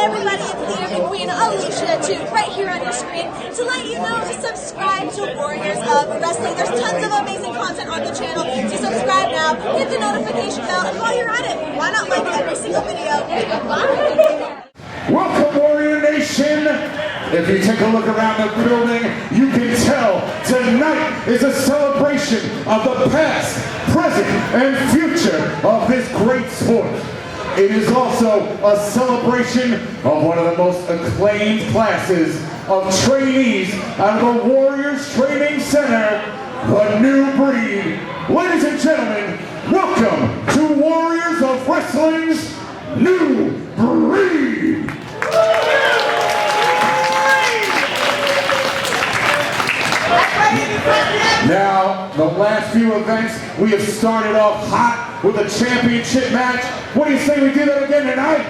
everybody in here and Queen Alicia too, right here on your screen, to let you know to subscribe to Warriors of Wrestling. There's tons of amazing content on the channel, so subscribe now, hit the notification bell, and while you're at it, why not like every single video? Bye! Welcome, Warrior Nation! If you take a look around the building, you can tell tonight is a celebration of the past, present, and future of this great sport. It is also a celebration of one of the most acclaimed classes of trainees out of the Warriors Training Center, the New Breed. Ladies and gentlemen, welcome to Warriors of Wrestling's New Breed! Now, the last few events, we have started off hot with a championship match. What do you say we do that again tonight?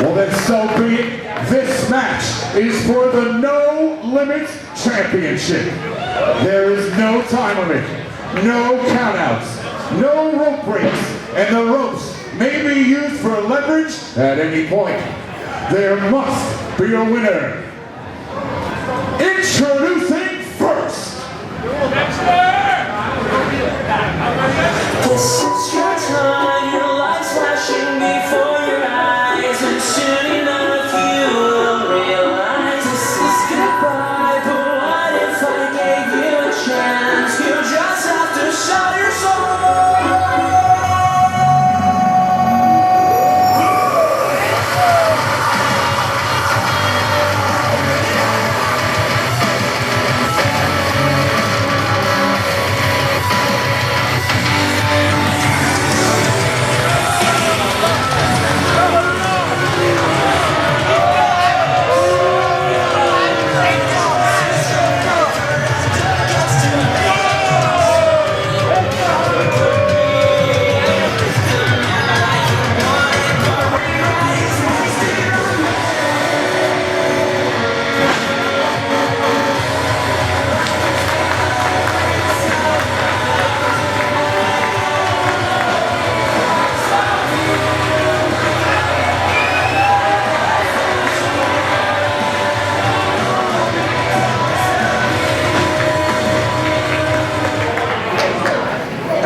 Well, then so be it. This match is for the No Limits Championship. There is no time limit, no countouts, no rope breaks, and the ropes may be used for leverage at any point. There must be a winner. Introducing first, Dexter! This is your time, your lights flashing before your eyes, and soon enough you will realize this is goodbye. But what if I gave you a chance? You just have to sell your soul.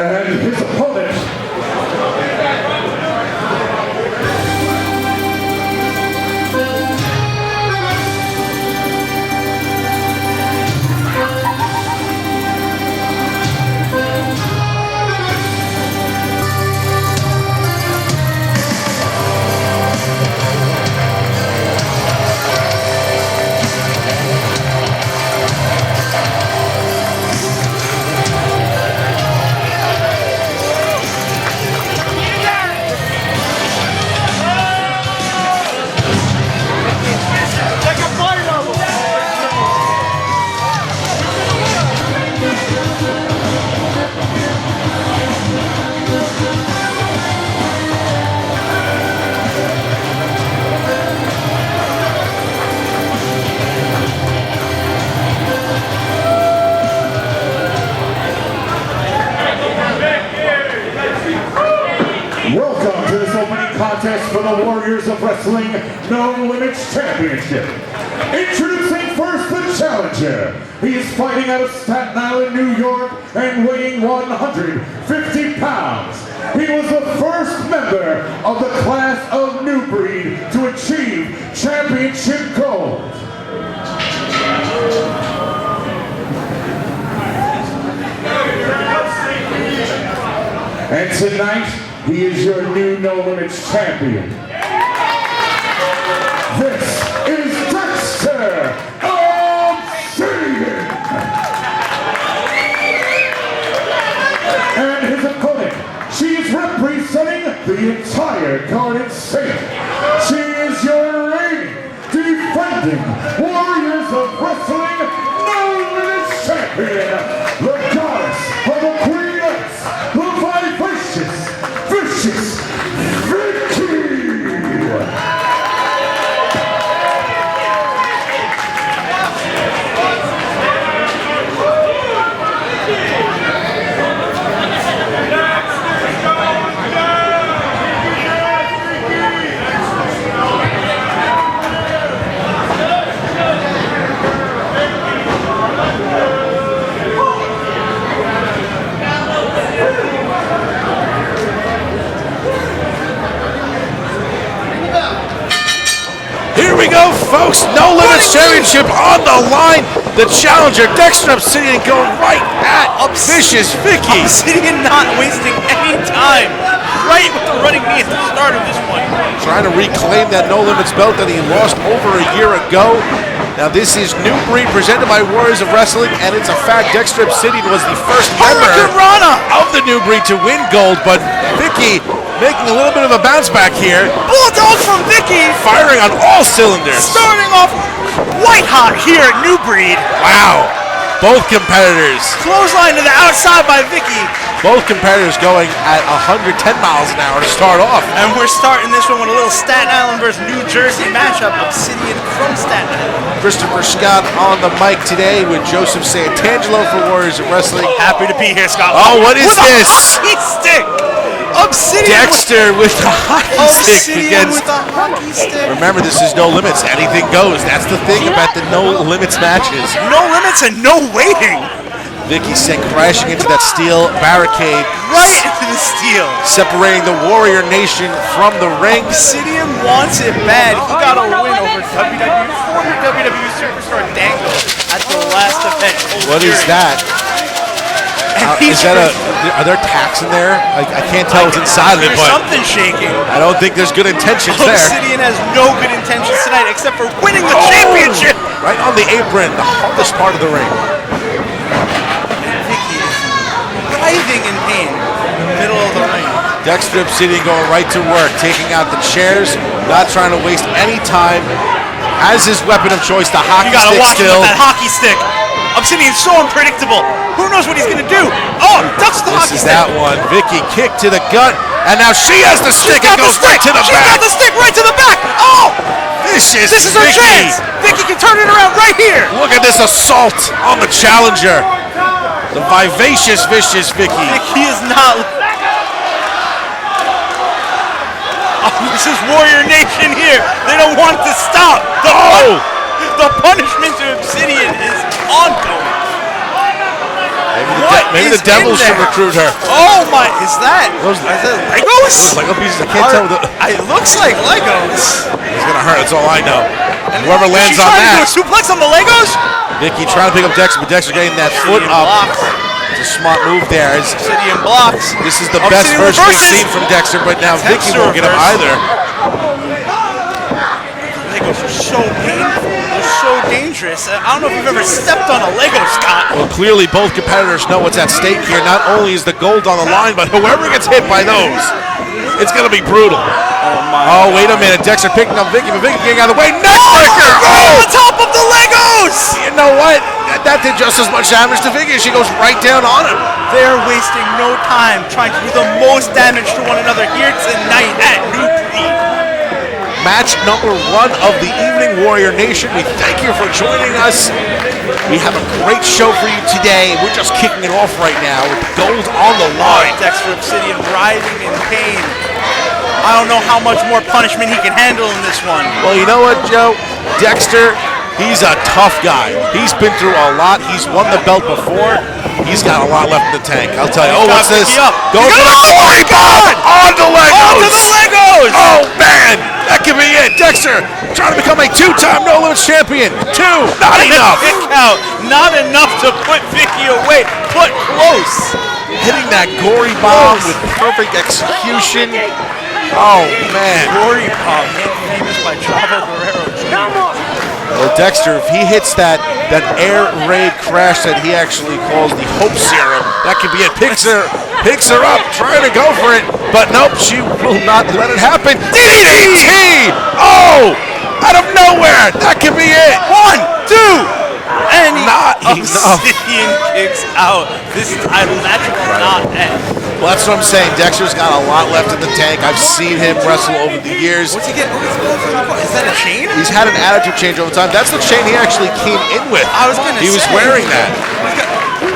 and his opponent, welcome to this opening contest for the Warriors of Wrestling No Limits Championship. Introducing first the challenger. He is fighting out of Staten Island, New York, and weighing 150 pounds. He was the first member of the class of New Breed to achieve championship gold. And tonight, he is your new No Limits champion. This is Dexter of Jade! And his opponent, she is representing the entire Garden State. She is your reigning, defending Warriors of Wrestling No Limits champion, the goddess of the Queeness, the vivacious, vicious Vicki! we go, folks. No Limits Championship on the line. The challenger, Dexter Obsidian, going right at Vicious Vicki. Obsidian not wasting any time. Right with the running knee at the start of this one. Trying to reclaim that No Limits belt that he lost over a year ago. Now this is New Breed presented by Warriors of Wrestling, and it's a fact Dexter Obsidian was the first member of the New Breed to win gold, but Vicki making a little bit of a bounce back here. Bulldog from Vicki. Firing on all cylinders. Starting off white hot here at New Breed. Wow. Both competitors. Clothesline to the outside by Vicki. Both competitors going at 110 miles an hour to start off. And we're starting this one with a little Staten Island versus New Jersey matchup. Obsidian from Staten Island. Christopher Scott on the mic today with Joseph Santangelo for Warriors of Wrestling. Happy to be here, Scott. Oh, what is with this? A hockey stick. Obsidian Dexter with the hockey stick against. With a hockey stick. Remember, this is No Limits. Anything goes. That's the thing about the No Limits matches. No limits and no waiting. Vicki sent crashing into that steel barricade. Right into the steel. Separating the Warrior Nation from the ring. Obsidian wants it bad. He got a win over former WWE Superstar Dango at the last event. What is that? Is that are there tacks in there? I can't tell what's inside of it, but something shaking. I don't think there's good intentions there. Obsidian has no good intentions tonight except for winning the championship. Right on the apron, the hardest part of the ring. Vicki is writhing in pain in the middle of the ring. Dexter Obsidian going right to work, taking out the chairs, not trying to waste any time. Has his weapon of choice, the hockey You gotta stick watch still. him with that hockey stick. Obsidian's so unpredictable. Who knows what he's gonna do? Oh, ducks the hockey This is stick. that one. Vicki kick to the gut, and now she has the stick. It goes right to the She's back. got the stick right to the back. Oh! This is her Vicki. chance. Vicki can turn it around right here. Look at this assault on the challenger. The vivacious, vicious Vicki. Vicki is not. Oh, this is Warrior Nation here. They don't want it to stop. The punishment to Obsidian is ongoing. Maybe the devil should recruit her. Oh my, is that Legos? Lego pieces, I can't tell. It looks like Legos. It's gonna hurt, that's all I know. And whoever lands She's on trying that. to do a suplex on the Legos? Vicki trying to pick up Dexter, but Dexter getting that foot up. Blocks. It's a smart move there. Obsidian blocks. This is the best version we've seen from Dexter, but now Vicki won't get him either. Legos are so painful. They're so dangerous. I don't know if you've ever stepped on a Lego, Scott. Well, clearly both competitors know what's at stake here. Not only is the gold on the line, but whoever gets hit by those, it's going to be brutal. Oh, wait a minute. Dexter picking up Vicki, but Vicki getting out of the way. Neckbreaker! Oh, on top of the Legos! You know what? That did just as much damage to Vicki. She goes right down on him. They're wasting no time trying to do the most damage to one another here tonight at New Breed. Match number 1 of the evening, Warrior Nation. We thank you for joining us. We have a great show for you today. We're just kicking it off right now with gold on the line. Dexter Obsidian writhing in pain. I don't know how much more punishment he can handle in this one. Well, you know what, Joe? Dexter, he's a tough guy. He's been through a lot. He's won the belt before. He's got a lot left in the tank. I'll tell you. Oh, what's this? Go for the glory bomb on the Legos! On to the Legos! Oh, man! That could be it. Dexter trying to become a 2-time No Limits champion. 2, not enough. Kick out, not enough to put Vicki away, but close. Hitting that gory bomb with perfect execution. Oh, man. Gory bomb, made famous by Chavo Guerrero Jr. Well, Dexter, if he hits that air raid crash that he actually calls the hope serum, that could be it. Picks her up, trying to go for it, but nope, she will not let it happen. DDT! Oh! Out of nowhere! That could be it! 1, 2, and not enough. Obsidian kicks out. This title match will not end. Well, that's what I'm saying. Dexter's got a lot left in the tank. I've seen him wrestle over the years. What's he getting? Is that a chain? He's had an attitude change over time. That's the chain he actually came in with. I was gonna say. He was wearing that.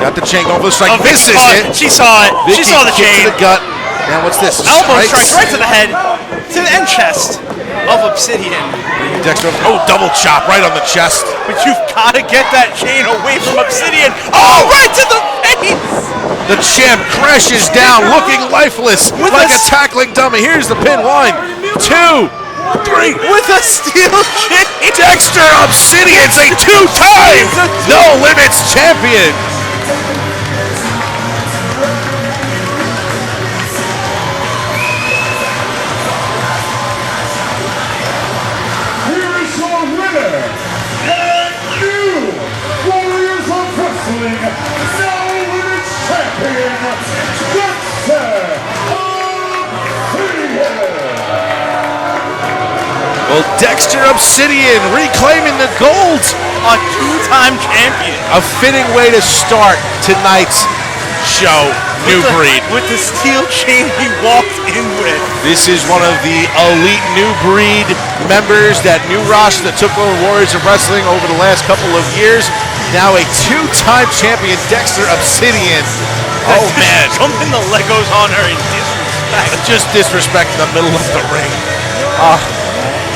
Got the chain going for the strike. Oh, This is it. She saw it. Vicki She saw the kick chain. to the gut. Now what's this? Elbow strikes right to the head, to the end chest of Obsidian. Dexter, double chop right on the chest. But you've got to get that chain away from Obsidian. Oh, right to the face! The champ crashes down, looking lifeless, like a tackling dummy. Here's the pin. 1, 2. 3 with a steel chain. Dexter Obsidian's a 2-time No Limits champion. Here is your winner and new Warriors of Wrestling No Limits champion, Dexter Obsidian. Well, Dexter Obsidian reclaiming the gold. A 2-time champion. A fitting way to start tonight's show, New Breed. With the steel chain he walked in with. This is one of the elite New Breed members, that new roster that took over Warriors of Wrestling over the last couple of years. Now a 2-time champion, Dexter Obsidian. Oh man. Jumping the Legos on her in disrespect. Just disrespect in the middle of the ring.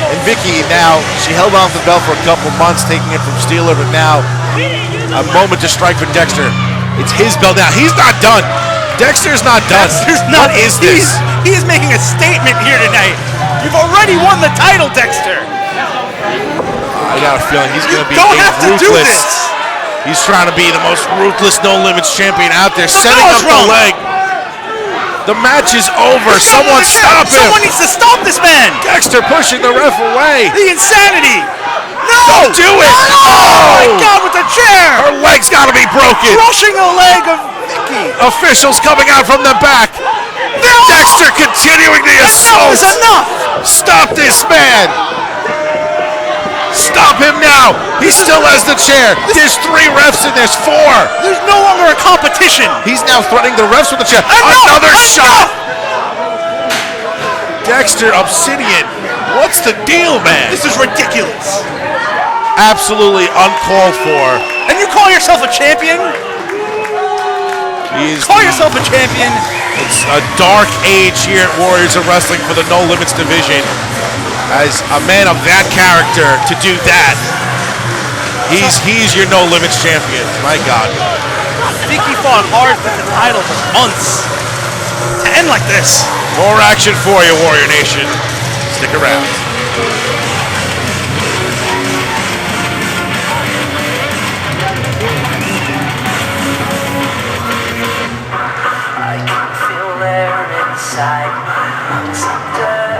And Vicki now, she held on to the belt for a couple months, taking it from Steeler, but now a moment to strike for Dexter. It's his belt now. He's not done. Dexter's not done. Dexter's not. What is this? He is making a statement here tonight. You've already won the title, Dexter. I got a feeling he's going to be don't have to do ruthless. this. He's trying to be the most ruthless No Limits champion out there, setting up the leg. The match is over. Someone stop him. Someone needs to stop this man. Dexter pushing the ref away. The insanity. No. Don't do it. Oh my God, with the chair. Her leg's got to be broken. Crushing the leg of Vicki. Officials coming out from the back. No. Dexter continuing the assault. Enough is enough. Stop this man. Stop him now. He still has the chair. There's 3 refs and there's 4. There's no longer a competition. He's now threatening the refs with the chair. Another shot. Dexter Obsidian. What's the deal, man? This is ridiculous. Absolutely uncalled for. And you call yourself a champion? Call yourself a champion? It's a dark age here at Warriors of Wrestling for the No Limits division. As a man of that character to do that, he's your No Limits champion. My God. Vicki fought hard for the title for months. To end like this. More action for you, Warrior Nation. Stick around. I can feel there inside someday.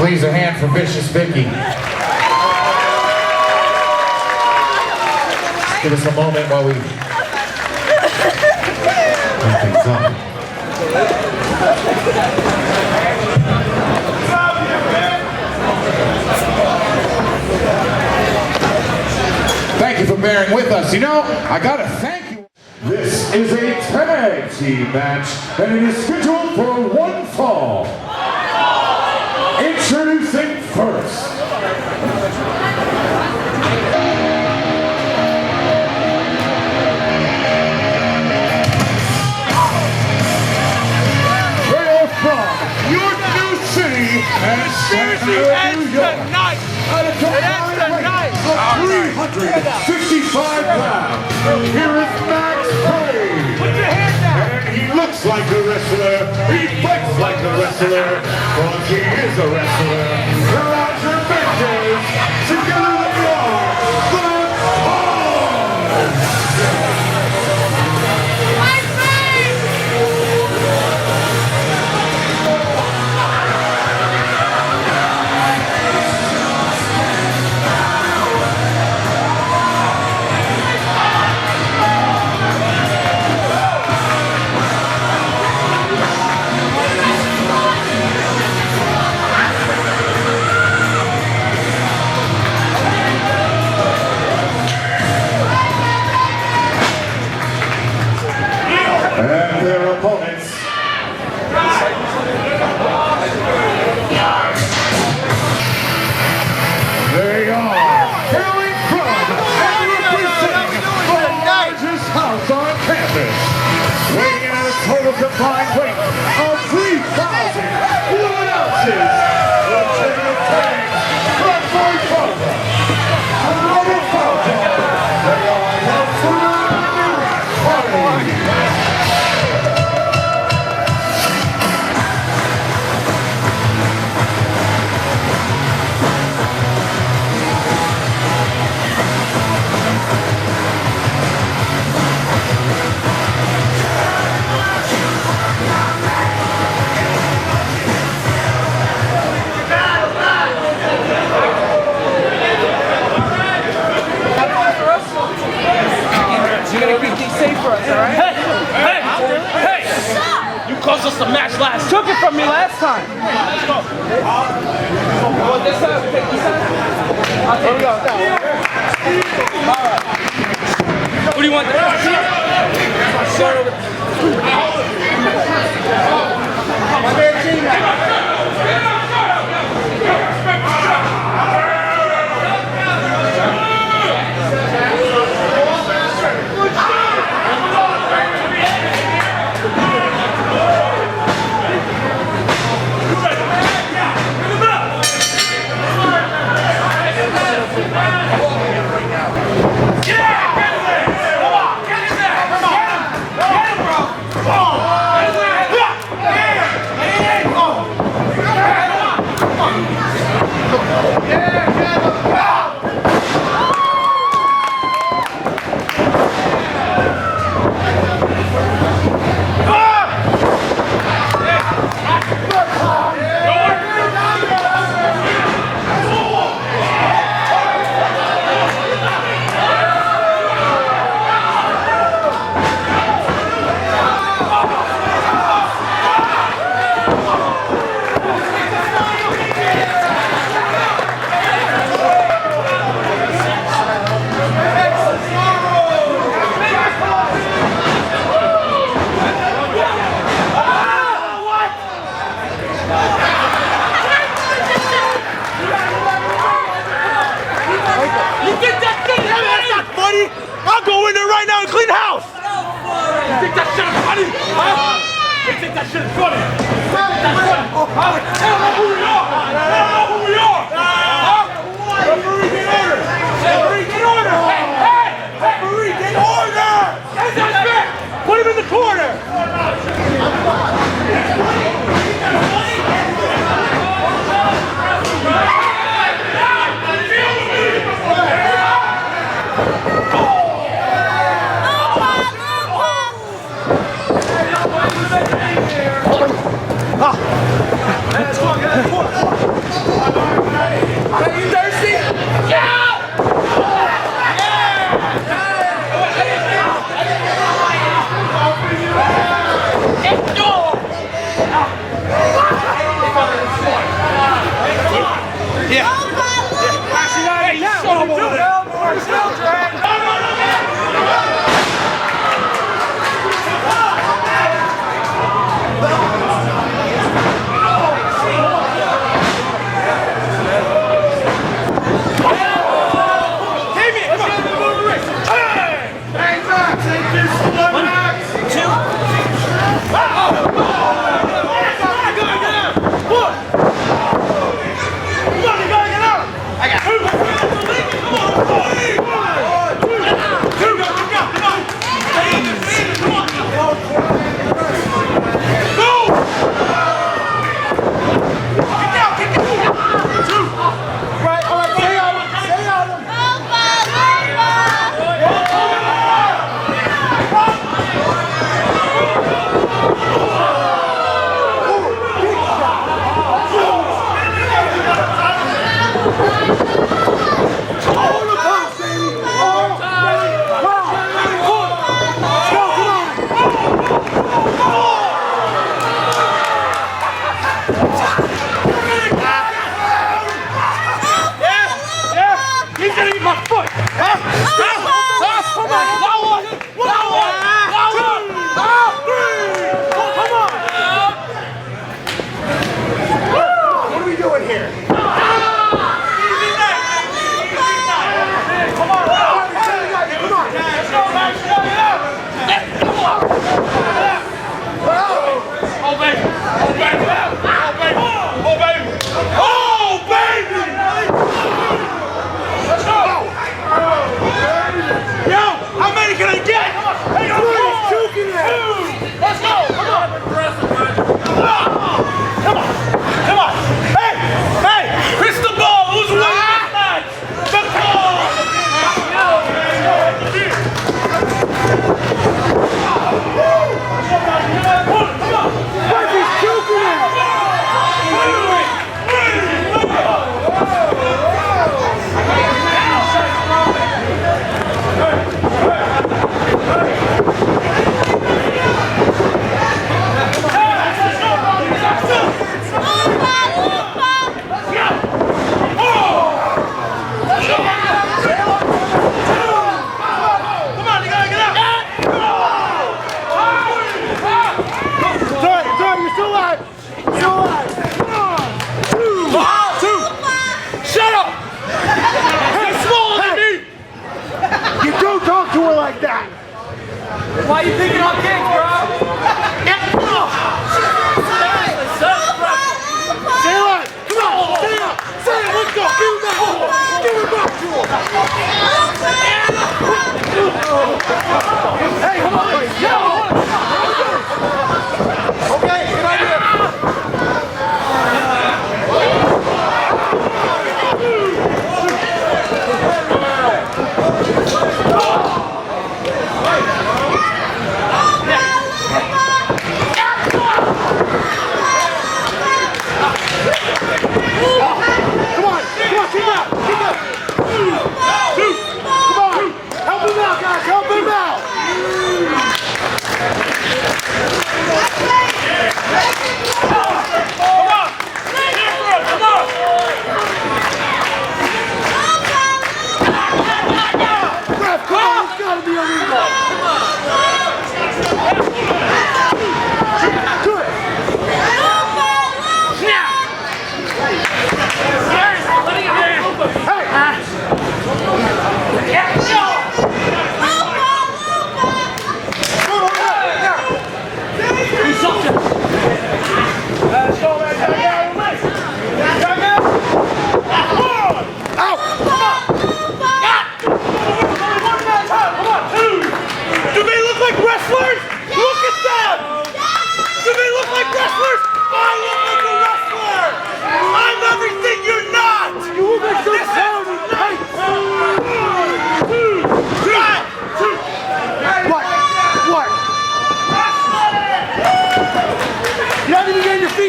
Please, a hand for Vicious Vicki. Give us a moment while we clean things up. Thank you for bearing with us. You know, I gotta thank you. This is a tag team match, and it is scheduled for 1 fall. Introducing first. Hail from your new city and Staten Island, New York. At a combined weight of 365 pounds. Here is Max Payne. Put your hand down. And he looks like a wrestler. He fights like a wrestler. Because he is a wrestler. Roger Mendez. Together they are the combined weight of 3,000 fluid ounces. Legitimate tank from Boyfriend. Another Falcon. They are the Frat Party. You gotta keep things safe for us, alright? Hey! You caused us to match last. Took it from me last time. Let's go. Well, this side, take this side. Here we go. Alright. Who do you want there? I'll go in there right now and clean the house! You think that shit is funny? Huh? You think that shit is funny? They don't know who we are! They don't know who we are! Huh? Referee, get order! Referee, get order! Hey! Referee, get order! That's not fair! Put him in the corner! Are you thirsty? Yeah! Take this, 1, 2.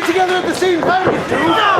together at the same time, you dude.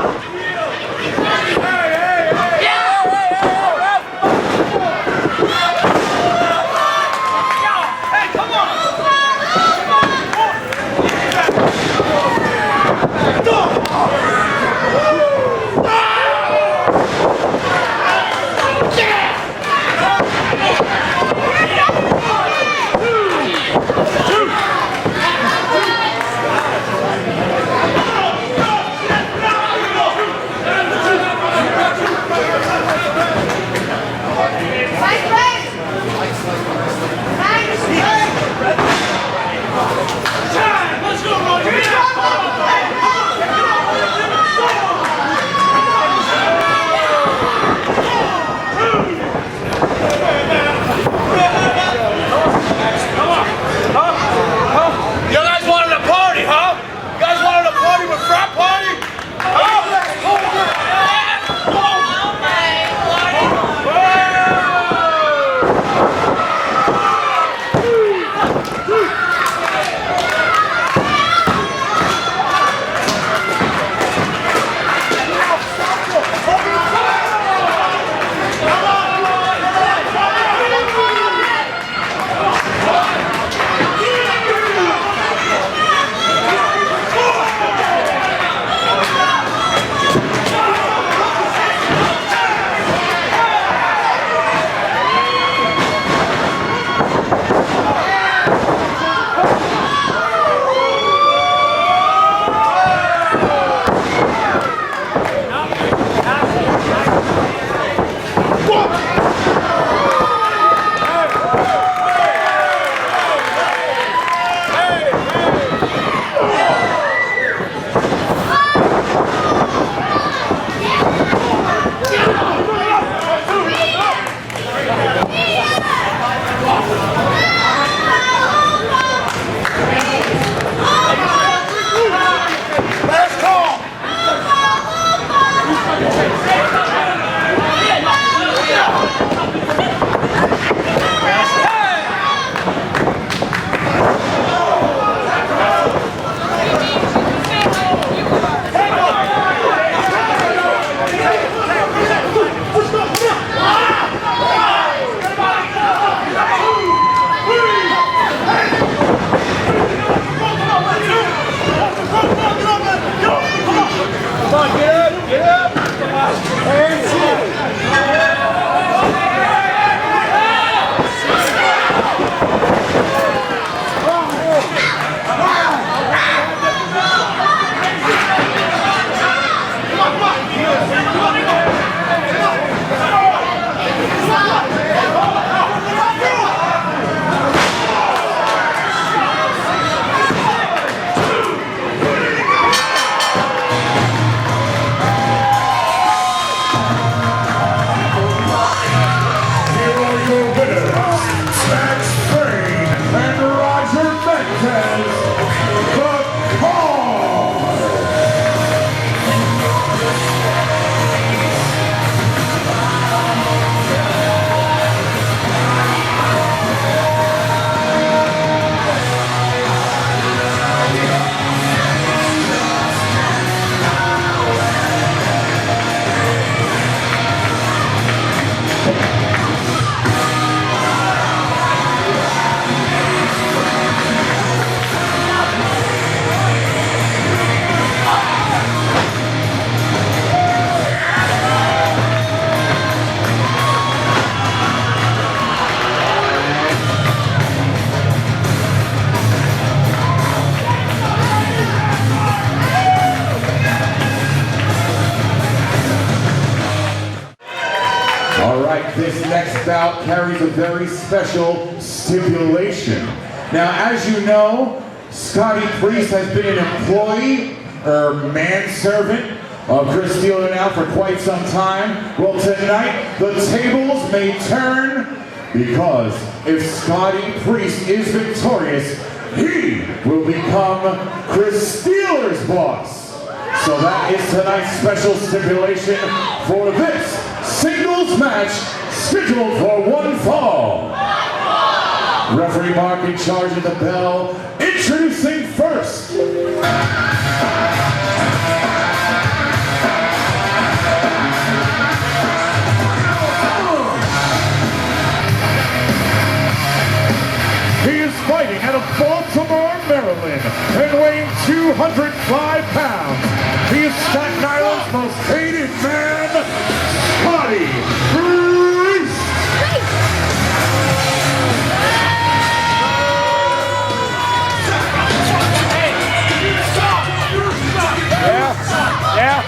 This next bout carries a very special stipulation. Now, as you know, Scotty Priest has been an employee or manservant of Chris Steeler now for quite some time. Well, tonight the tables may turn, because if Scotty Priest is victorious, he will become Chris Steeler's boss. So that is tonight's special stipulation for this singles match scheduled for one fall. Referee Mark in charge of the bell, introducing first. Baltimore, Maryland, and weighing 205 pounds, he is Staten Island's most hated man, Scotty Priest. Yeah.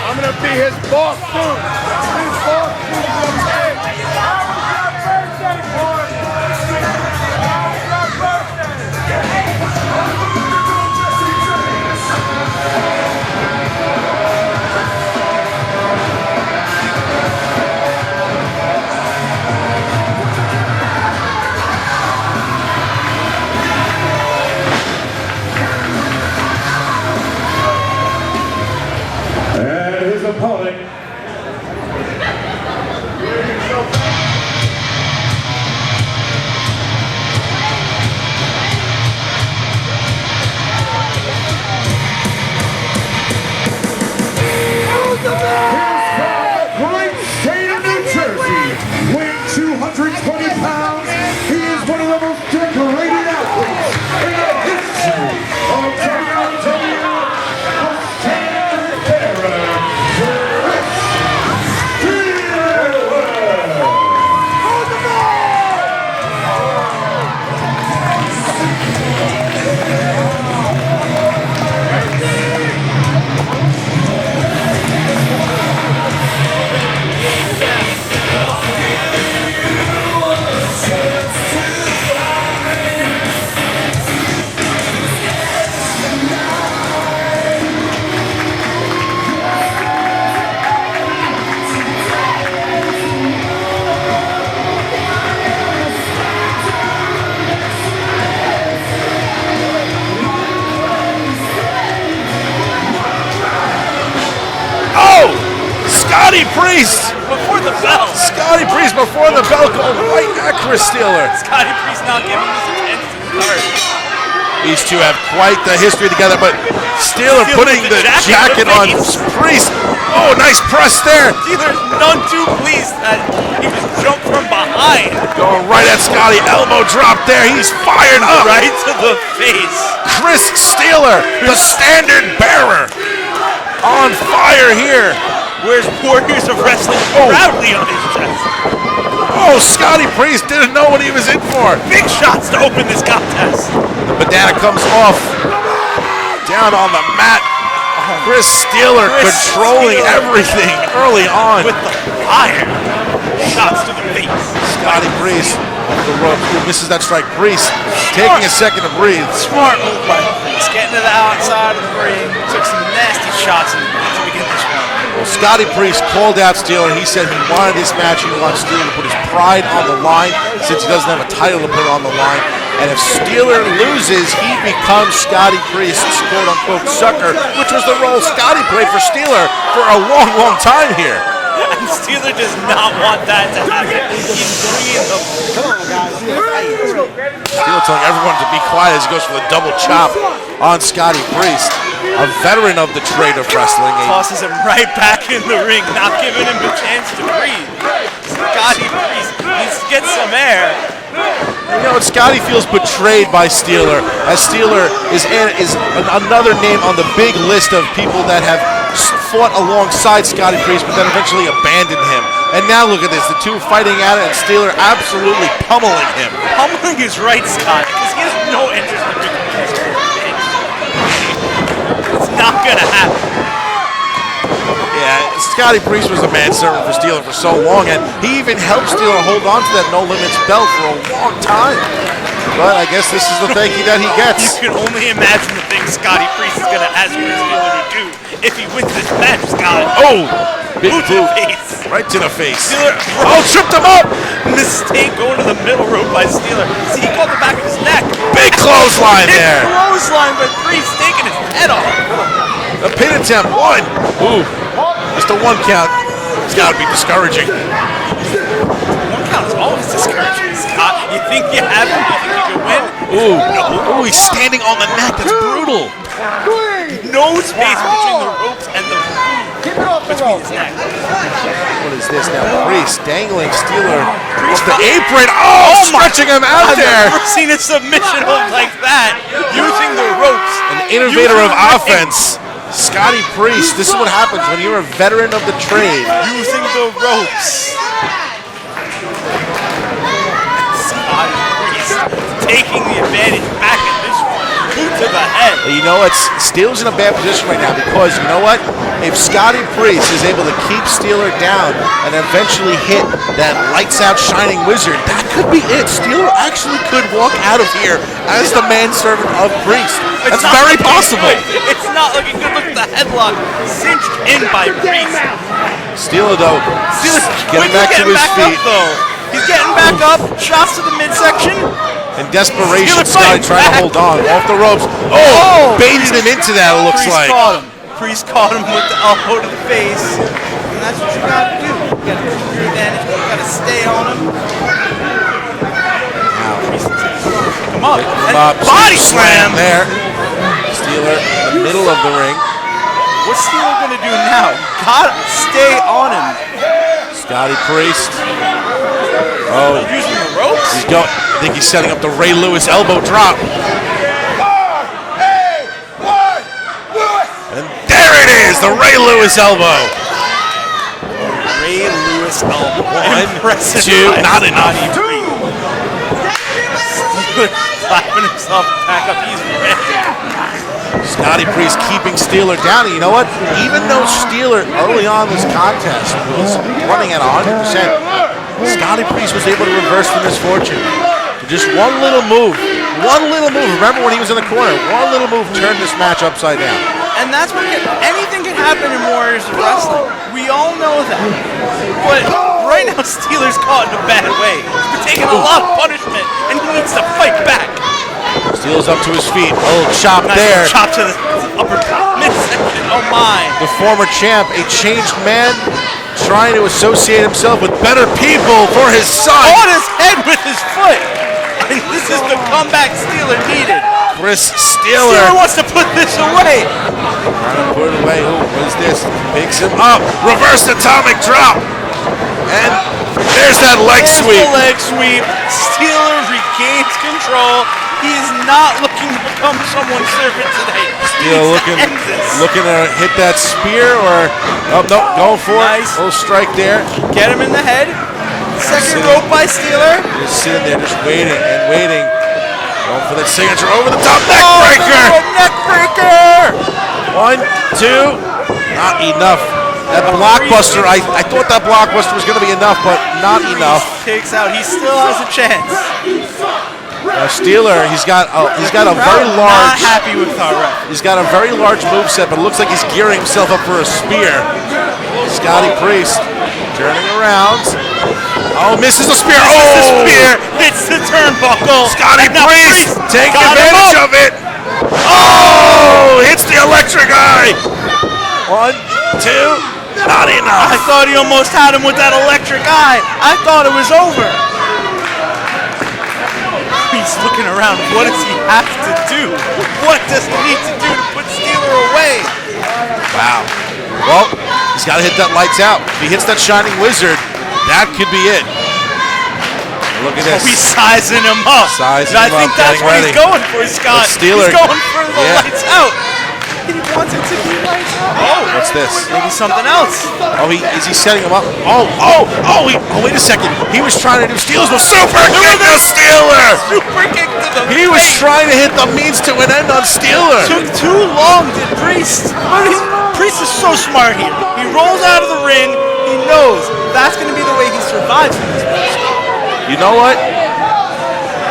I'm gonna be his boss soon. His boss soon. Birthday, boy. And his opponent, great state of New Jersey, weighing 220 pounds, he is one of the most decorated athletes in the history of W.O.W. Scotty Priest! Before the bell. Scotty Priest before the bell called right at Chris Steeler. Scotty Priest not giving us a chance to start. These two have quite the history together, but Steeler putting the jacket on Priest. Oh, nice press there. Steeler's none too pleased that he was jumped from behind. Going right at Scotty. Elbow drop there. He's fired up. Right to the face. Chris Steeler, the standard bearer, on fire here. Wears Warriors of Wrestling proudly on his chest. Oh, Scotty Priest didn't know what he was in for. Big shots to open this contest. The bandana comes off. Down on the mat. Chris Steeler controlling everything early on. With the fire. Shots to the face. Scotty Priest off the rope. Who misses that strike? Priest taking a second to breathe. Smart move by Priest. Getting to the outside of the ring. Took some nasty shots to begin this one. Well, Scotty Priest called out Steeler. He said he wanted this match. He wants Steeler to put his pride on the line since he doesn't have a title to put on the line. And if Steeler loses, he becomes Scotty Priest's quote-unquote sucker, which was the role Scotty played for Steeler for a long, long time here. And Steeler does not want that to happen. He's bringing the... Come on, guys. Steeler telling everyone to be quiet as he goes for the double chop on Scotty Priest, a veteran of the trade of wrestling. Tosses him right back in the ring, not giving him a chance to breathe. Scotty Priest needs to get some air. You know, Scotty feels betrayed by Steeler, as Steeler is another name on the big list of people that have fought alongside Scotty Priest, but then eventually abandoned him. And now look at this, the two fighting at it, and Steeler absolutely pummeling him. Pummeling is right, Scott, because he has no interest in making this. It's not gonna happen. Yeah, Scotty Priest was a manservant for Steeler for so long, and he even helped Steeler hold on to that No Limits belt for a long time. But I guess this is the thank you that he gets. You can only imagine the things Scotty Priest is gonna ask for Steeler to do if he wins this match, Scott. Oh! Big boot to the face. Right to the face. Steeler, tripped him up! Mistake going to the middle rope by Steeler. See, he caught the back of his neck. Big clothesline there. Big clothesline, but Priest taking his head off. The pin attempt, one. Ooh, just a one count. It's got to be discouraging. One count is always discouraging, Scott. You think you have him? You think you can win? Ooh, no. Ooh, he's standing on the neck. That's brutal. No space between the ropes and the... Keep it up. between his neck. What is this now? Priest dangling Steeler off the apron. Oh, stretching him out I've there. never seen a submission hold like that. Using the ropes. An innovator of offense. Scotty Priest. This is what happens when you're a veteran of the trade. Using the ropes. Scotty Priest taking the advantage back at this one. Boot to the head. You know what? Steeler's in a bad position right now because you know what? If Scotty Priest is able to keep Steeler down and eventually hit that lights out shining wizard, that could be it. Steeler actually could walk out of here as the manservant of Priest. That's very possible. It's not looking good. Look at the headlock cinched in by Priest. Steeler though, getting back to his feet. He's getting back up. Shots to the midsection. In desperation, Scotty trying to hold on off the ropes. Oh, baited him into that, it looks like. Priest caught him with the elbow to the face. And that's what you gotta do. You gotta keep your advantage. You gotta stay on him. Priest pick him up. And body slam there. Steeler in the middle of the ring. What's Steeler gonna do now? Gotta stay on him. Scotty Priest. Oh, using the ropes? He's going. I think he's setting up the Ray Lewis elbow drop. And there it is, the Ray Lewis elbow. Ray Lewis elbow. Impressive. Two, not enough. Slapping himself back up. He's ready. Scotty Priest keeping Steeler down. And you know what? Even though Steeler early on this contest was running at 100%, Scotty Priest was able to reverse the misfortune. Just one little move. Remember when he was in the corner? One little move turned this match upside down. And that's what anything can happen in Warriors of Wrestling. We all know that. But right now, Steeler's caught in a bad way. He's been taking a lot of punishment, and he needs to fight back. Steele's up to his feet. A little chop there. Chop to the upper midsection. Oh my. The former champ, a changed man, trying to associate himself with better people for his son. On his head with his foot. And this is the comeback Steeler needed. Chris Steeler wants to put this away. Trying to put it away. Oh, what is this? Picks him up. Reverse atomic drop. And there's that leg sweep. The leg sweep. Steeler regains control. He is not looking to become someone's servant today. Steeler looking to hit that spear or no, going for it. Little strike there. Get him in the head. Second rope by Steeler. Just sitting there, just waiting and waiting. Going for that signature over the top neck breaker. Neck breaker. 1, 2, not enough. That blockbuster, I thought that blockbuster was going to be enough, but not enough. Takes out. He still has a chance. Steeler, he's got a very large. Not happy with our ref. He's got a very large moveset, but it looks like he's gearing himself up for a spear. Scotty Priest turning around. Oh, misses the spear. The spear hits the turnbuckle. Scotty Priest taking advantage of it. Oh, hits the electric eye. 1, 2, not enough. I thought he almost had him with that electric eye. I thought it was over. He's looking around. What does he have to do? What does he need to do to put Steeler away? Wow. Well, he's got to hit that lights out. If he hits that shining wizard, that could be it. Look at this. Oh, he's sizing him up. I think that's what he's going for, Scott. Steeler. He's going for the lights out. He wants it to be lights out. Oh, what's this? Maybe something else. Oh, is he setting him up? Wait a second. He was trying to do Steeler's the super kick to Steeler. Super kick to the He was trying to hit the means to an end on Steeler. Took too long, did Priest. Priest is so smart here. He rolls out of the ring. He knows that's going to be the way he survives from this match. You know what?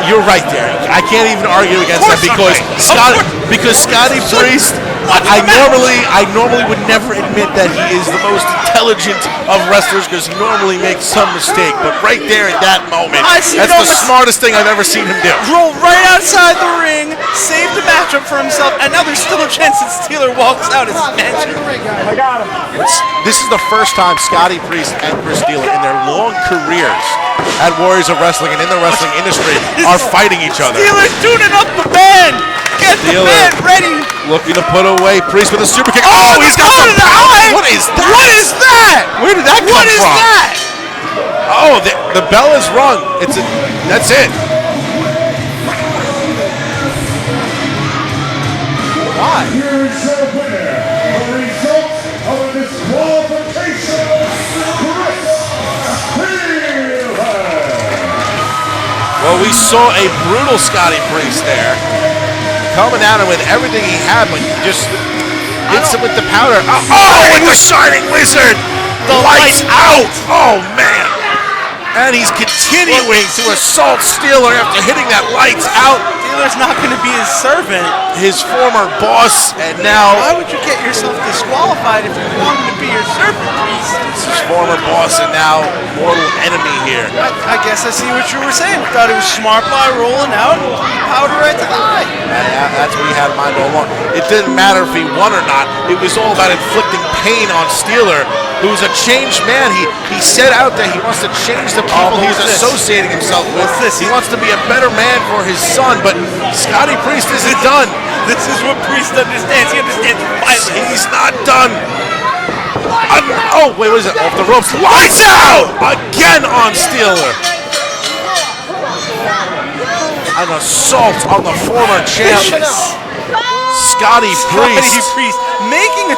You're right there. I can't even argue against that because Scotty Priest. I normally would never admit that he is the most intelligent of wrestlers because he normally makes some mistake. But right there at that moment, that's the smartest thing I've ever seen him do. Roll right outside the ring, save the matchup for himself, and now there's still a chance that Steeler walks out as mentioned. I got him. This is the first time Scotty Priest and Chris Steeler in their long careers at Warriors of Wrestling and in the wrestling industry are fighting each other. Steeler's tuning up the band. get the man ready. Looking to put away Priest with a super kick. Oh, He's got some to the eye. What is that? What is that? Where did that come from? What is that? Oh, the bell is rung. That's it. Why? Here's your winner. The result of a disqualification. Well, we saw a brutal Scotty Priest there. Coming at him with everything he had, but he just hits him with the powder. Oh, with the Shining Wizard! The lights out! Oh, man! And he's continuing to assault Steeler after hitting that lights out. Steeler's not going to be his servant. His former boss, and now... Why would you get yourself disqualified if you wanted to be your servant, Priest? It's his former boss and now mortal enemy here. I guess I see what you were saying. Thought it was smart by rolling out and powder right to the eye. Yeah, that's what he had in mind all along. It didn't matter if he won or not. It was all about inflicting pain on Steeler, who's a changed man. He set out that he wants to change the people he's associating himself with. He wants to be a better man for his son, but Scotty Priest isn't done. This is what Priest understands. He understands violence. He's not done. Oh, wait, what is it? Off the ropes. Lights out! Again on Steeler. An assault on the former champ, Scotty Priest. Scotty Priest making a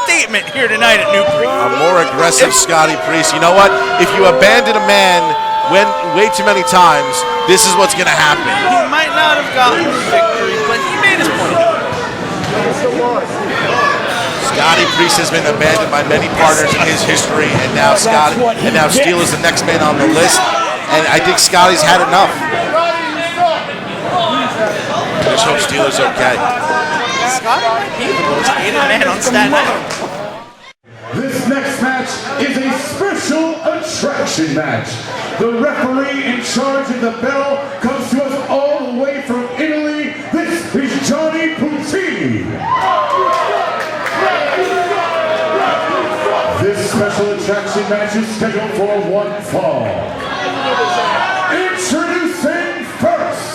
statement here tonight at Newbury. A more aggressive Scotty Priest. You know what? If you abandon a man way too many times, this is what's going to happen. He might not have gotten the victory, but he made his point. Scotty Priest has been abandoned by many partners in his history, and now Steel is the next man on the list. And I think Scotty's had enough. I just hope Steeler's okay. Scotty might be the most hated man on Staten Island. This next match is a special attraction match. The referee in charge of the bell comes to us all the way from Italy. This is Johnny Puccini. This special attraction match is scheduled for one fall. Introducing first.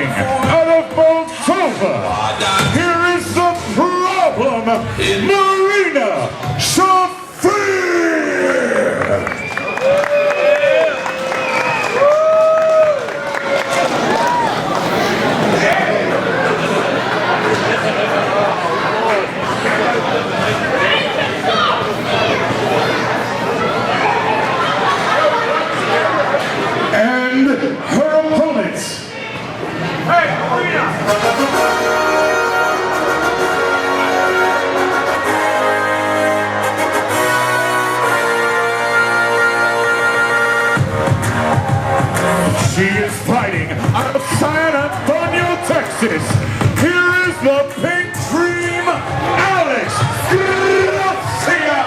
Out of Moldova, here is the problem, Marina Shafir! And her opponents. Hey, Marina! She is fighting out of San Antonio, Texas. Here is the Pink Dream, Alex Gracia!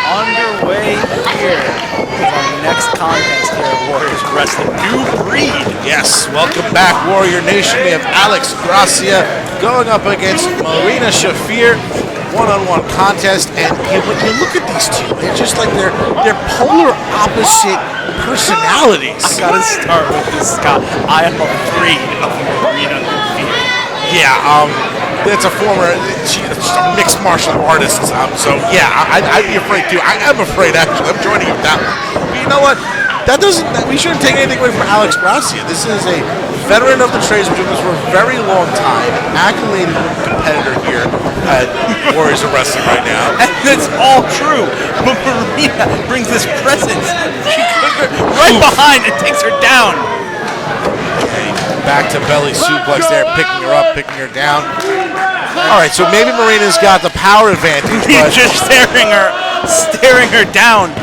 Underway here is our next contest here at Warriors Wrestling. New breed. Yes, welcome back, Warrior Nation. We have Alex Gracia going up against Marina Shafir. one-on-one contest, and when you look at these two, it's just like they're polar opposite personalities. I gotta start with this, Scott. I am afraid of Marina. Yeah, that's a former mixed martial artist, so yeah, I'd be afraid too. I am afraid, actually. I'm joining you with that one. But you know what? We shouldn't take anything away from Alex Gracia. This is a veteran of the trades, been doing this for a very long time, accoladed competitor here at Warriors of Wrestling right now. And it's all true, but Marina brings this presence. She goes right behind and takes her down. Okay, back to belly suplex there, picking her up, picking her down. All right, so maybe Marina's got the power advantage, but He's just staring her down.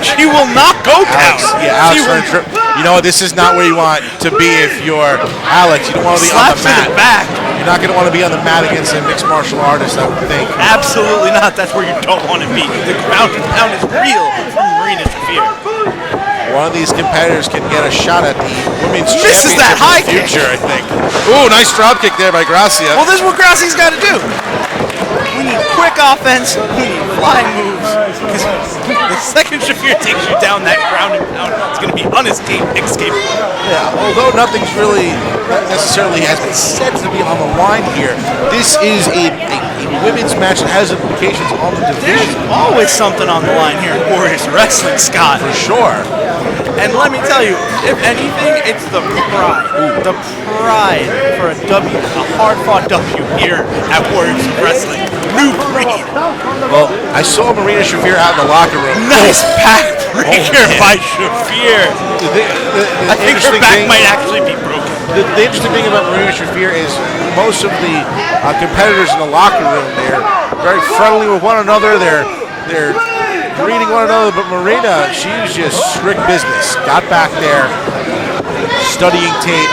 She will not go down. Alex, you know what? This is not where you want to be if you're Alex. You don't want to be on the mat. Back. You're not going to want to be on the mat against a mixed martial artist, I would think. Absolutely not. That's where you don't want to be. The ground and pound is real from Marina Shafir. One of these competitors can get a shot at the women's Misses championship that high in the future, kick. I think. Ooh, nice drop kick there by Gracia. Well, this is what Gracia's got to do. We need quick offense. We need flying moves. Because the second Shafir takes you down that ground and pound, it's going to be unescapable. Yeah, although nothing's really necessarily has been said to be on the line here, this is a women's match that has implications on the division. There's always something on the line here in Warriors Wrestling, Scott. For sure. And let me tell you, if anything, it's the pride. The pride for a hard-fought W here at Warriors Wrestling. New breed. Well, I saw Marina Shafir out in the locker room. Nice backbreaker by Shafir. I think her back might actually be broken. The interesting thing about Marina Shafir is most of the competitors in the locker room, they're very friendly with one another. They're greeting one another, but Marina, she's just strict business. Got back there, studying tape,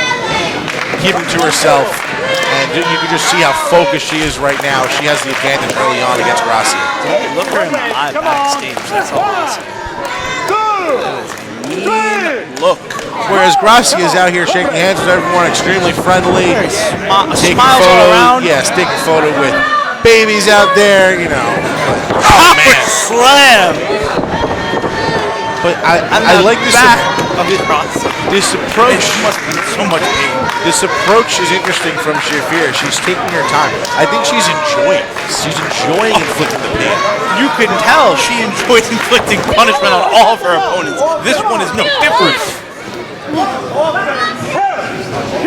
keeping to herself, and you can just see how focused she is right now. She has the advantage early on against Gracia. Look her in the eye backstage. That's all I'm saying. Mean look. Whereas Gracia is out here shaking hands with everyone, extremely friendly, taking Smiles all photos. around. Yes, taking a photo with babies out there, you know. Oh man, slam! But I like this. This approach. Must be so much pain. This approach is interesting from Shafir. She's taking her time. I think she's enjoying this. She's enjoying inflicting the pain. You can tell she enjoys inflicting punishment on all of her opponents. This one is no different.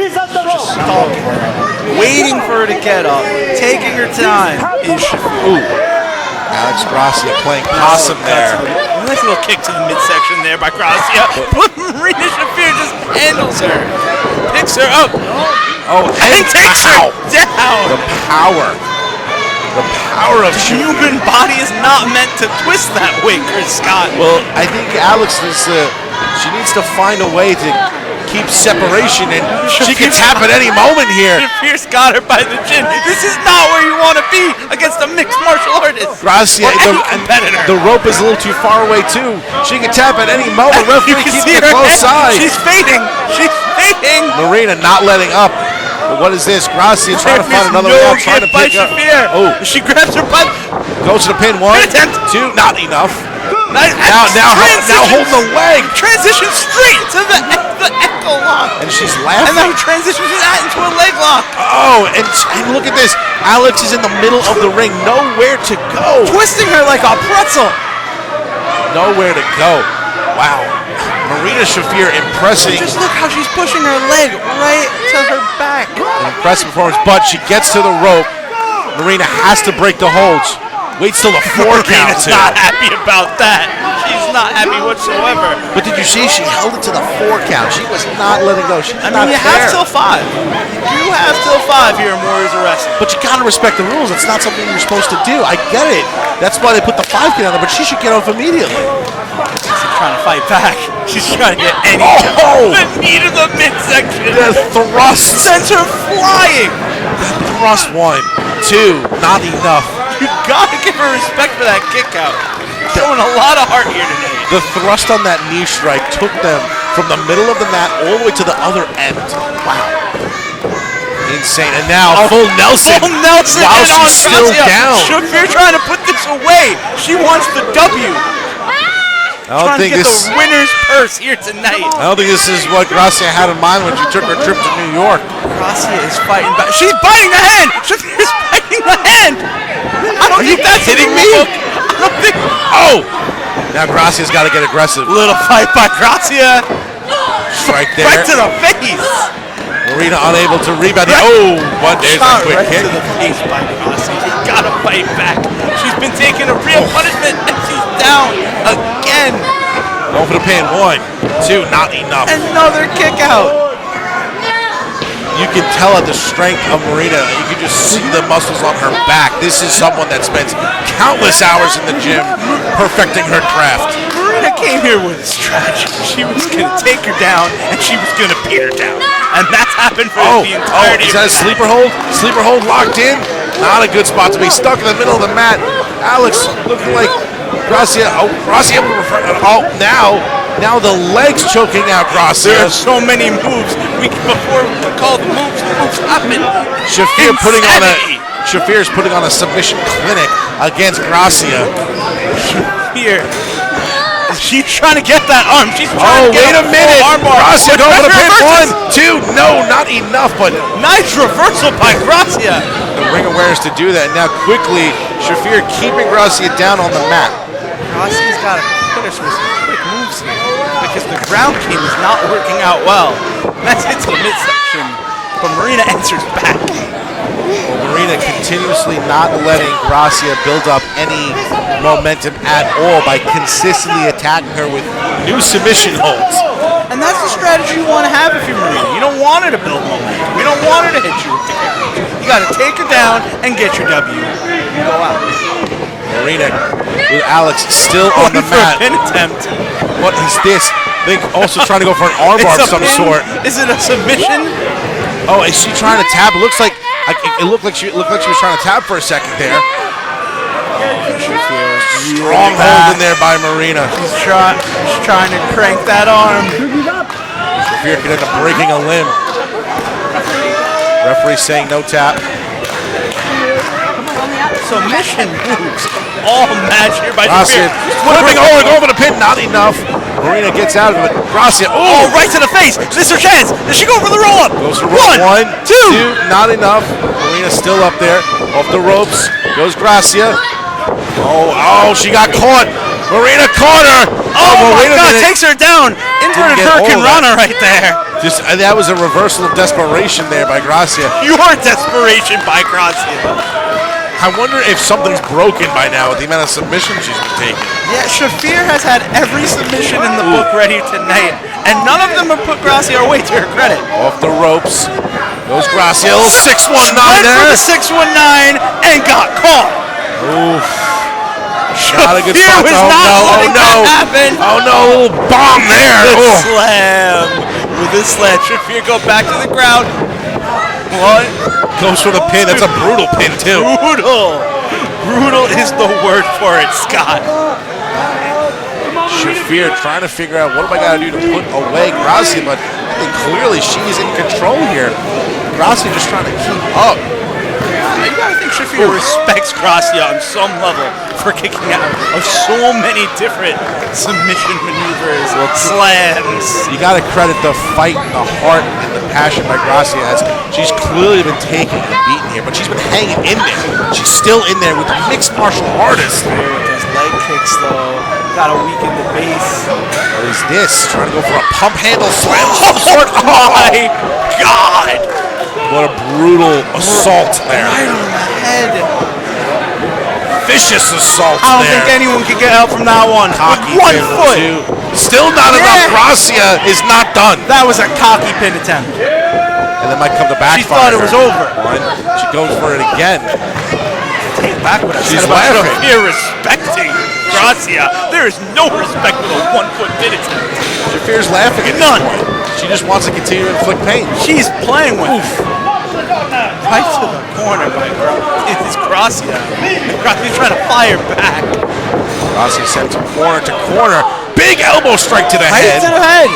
Just stalking her, waiting for her to get up, taking her time. Is Shafir. Alex Gracia playing possum there. Nice little kick to the midsection there by Gracia. But Marina Shafir just handles her, picks her up, and takes her down. The power of The human body is not meant to twist that way, Chris Scott. Well, I think Alex is. She needs to find a way to keep separation, and she can tap at any moment here. Shafir's got her by the chin. This is not where you want to be against a mixed martial artist. Gracia, the rope is a little too far away too. She can tap at any moment. Referee keeping a close eye. She's fading. She's fading. Marina not letting up. But what is this? Gracia trying to find another way out, trying to pick up. Oh, she grabs her butt. Goes to the pin. One, two, not enough. Now hold the leg. Transition straight to the ankle lock. And she's laughing. And then transitions that into a leg lock. Oh, and look at this. Alex is in the middle of the ring. Nowhere to go. Twisting her like a pretzel. Nowhere to go. Wow. Marina Shafir impressing. Just look how she's pushing her leg right to her back. An impressive performance, but she gets to the rope. Marina has to break the holds. Waits till the 4 count. Marina's not happy about that. She's not happy whatsoever. But did you see? She held it to the 4 count. She was not letting go. She was not you fair. have till 5. You have till 5 here in Warriors of Wrestling. But you gotta respect the rules. It's not something you're supposed to do. I get it. That's why they put the 5 count on there. But she should get off immediately. She's trying to fight back. She's trying to get any the knee to the midsection. The thrust sends her flying. Thrust 1, 2, not enough. You gotta give her respect for that kick out. Showing a lot of heart here today. The thrust on that knee strike took them from the middle of the mat all the way to the other end. Wow. Insane. And now full Nelson. Full Nelson while and on she's still Gracia. down. Shafir trying to put this away. She wants the W. I don't Trying think to get this. the winner's purse here tonight. I don't think this is what Gracia had in mind when she took her trip to New York. Gracia is fighting back. She's biting the hand. Shafir's biting the hand. I don't think that's kidding me? I don't think. Oh! Now Gracia's got to get aggressive. Little fight by Gracia. Strike there. Right to the face. Marina unable to rebound. Oh, but there's a Shot quick right kick. to the face by Gracia. You gotta fight back. She's been taking a real punishment and she's down again. Going for the pin. 1, 2, not enough. Another kick out. You can tell at the strength of Marina. You can just see the muscles on her back. This is someone that spends countless hours in the gym perfecting her craft. Marina came here with a strategy. She was gonna take her down and she was gonna beat her down. And that's happened for the entirety is that a sleeper hold? Sleeper hold locked in? Not a good spot to be stuck in the middle of the mat. Alex looking like Gracia. Oh, Gracia able to refer. Oh, now the legs choking out Gracia. There are so many moves. Before we call the moves happen. Shafir's putting on a submission clinic against Gracia. Shafir. She's trying to get that arm. She's trying to get wait a minute. Gracia going for the pin. 1, 2. No, not enough, but nice reversal by Gracia. the ring awareness to do that. Now quickly, Shafir keeping Gracia down on the mat. Gracia's got to put us with some quick moves here because the ground game is not working out well. That's it to the midsection, but Marina answers back. Marina continuously not letting Gracia build up any momentum at all by consistently attacking her with new submission holds. And that's the strategy you want to have if you're Marina. You don't want her to build momentum. You don't want her to hit you with the kick. You got to take her down and get your W. You go out. Marina with Alex still on the mat. Pin attempt. What is this? They also trying to go for an armbar of some sort. Is it a submission? Oh, is she trying to tap? It looks like it looked like she was trying to tap for a second there. Strong hold in there by Marina. She's trying to crank that arm. Shafir could end up breaking a limb. Referee saying no tap. Submission moves. All match here by Gracia Shafir. flipping over, going for the pin, not enough. Marina gets out of it. Gracia, Oh, right to the face. This is her chance. Does she go for the roll-up? goes for roll. 1, 2. not enough. Marina's still up there, off the ropes. Goes Gracia. Oh, she got caught. Marina caught her. Oh my Marina God, takes her down. Inverted get all Hurricane that. Rana right there. That was a reversal of desperation there by Gracia. Your desperation by Gracia. I wonder if something's broken by now with the amount of submissions she's been taking. Yeah, Shafir has had every submission in the book ready tonight, and none of them have put Gracia away to her credit. Off the ropes. Goes Gracia. 619 Went for there. the 619 and got caught. Oof. Not a good Shafir spot. was not letting that happen. Oh no, a little bomb there. The Oh. slam. With this slam, Shafir go back to the ground. What? Goes for the pin. That's a brutal pin too. Brutal. Brutal is the word for it, Scott. Shafir trying to figure out what do I got to do to put away Gracia, but I think clearly she's in control here. Gracia just trying to keep up. You gotta think Shafir respects Gracia on some level for kicking out of so many different submission maneuvers, slams. You got to credit the fight, the heart, and the passion by Gracia as she's clearly been taken and beaten here, but she's been hanging in there. She's still in there with the mixed martial artist. Those leg kicks though, gotta weaken the base. What is this? Trying to go for a pump handle slam of some sort. Oh my God! What a brutal assault there. Right on the head. Vicious assault I don't there. think anyone can get out from that one. Cocky With 1 pin, foot. 2. Still not enough. Gracia is not done. That was a cocky pin attempt. And then might come to backfire. She thought it was over. One. She goes for it again. Take back what I She's said about laughing. Shafir respecting Gracia. There is no respect for the 1 foot pin attempt. Shafir's laughing at None. this point. She just wants to continue to inflict pain. She's playing with it. Right to the corner by it's Gracia. Gracia's trying to fire back. Gracia sent him corner to corner. Big elbow strike to the Right head. to the head.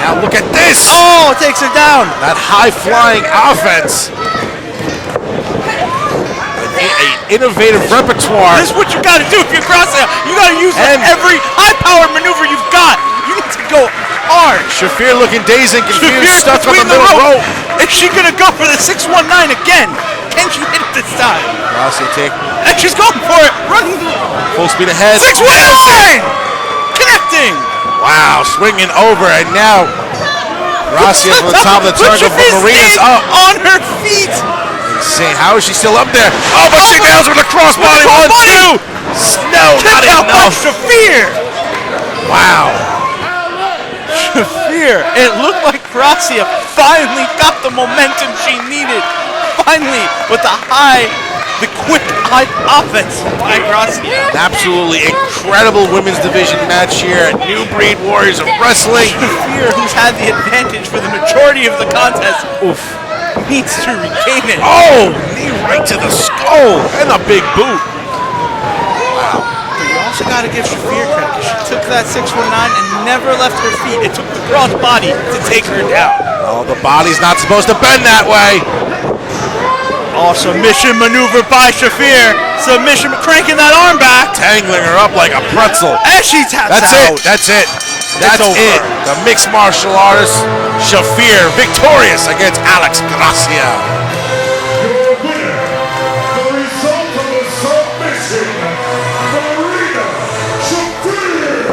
Now look at this! Oh, takes her down. That high-flying offense. An innovative repertoire. This is what you gotta do if you're Gracia. You gotta use every high-powered maneuver you've got. You need to go hard. Shafir looking dazed and confused, Shafir's stuck on the between middle rope. Is she gonna go for the 619 again? Can she hit it this time? Gracia take And she's going for it. Running full speed ahead. 619! Connecting! Wow, swinging over, and now Gracia from the top of the turnbuckle, but Marina's up. On her feet! Insane. How is she still up there? Oh, but she nails her with a crossbody. 1, 2. No, not enough. Shafir! Wow. Shafir. It looked like Gracia finally got the momentum she needed. Finally, with the quick high offense by Gracia. An absolutely incredible women's division match here at New Breed Warriors of Wrestling. Shafir, who's had the advantage for the majority of the contest, needs to regain it. Oh, knee right to the skull and a big boot. But you also got to give Shafir credit because she took that 619 and never left her feet. It took the cross body to take her down. Oh, the body's not supposed to bend that way. Oh, submission maneuver by Shafir. Submission, cranking that arm back. Tangling her up like a pretzel. And she taps That's out. it. That's it. That's over. it. The mixed martial artist, Shafir, victorious against Alex Gracia. Your winner, the result of the submission, Marina Shafir.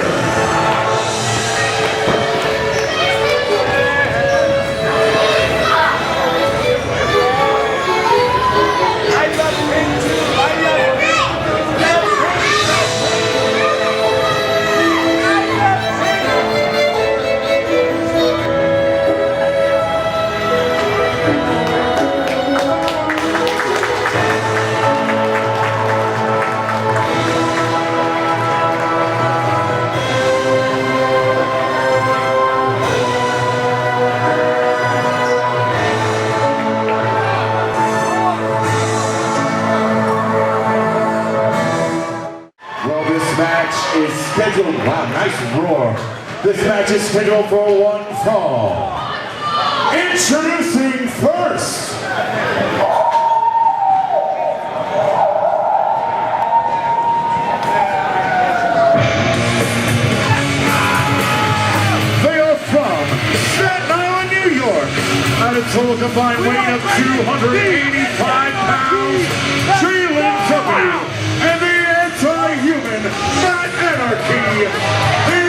Is scheduled, wow, nice roar. This match is scheduled for one fall. Introducing first, they are from Staten Island, New York, at a total combined weight of 285 pounds, W.O.W. and the anti-human Anarchy, the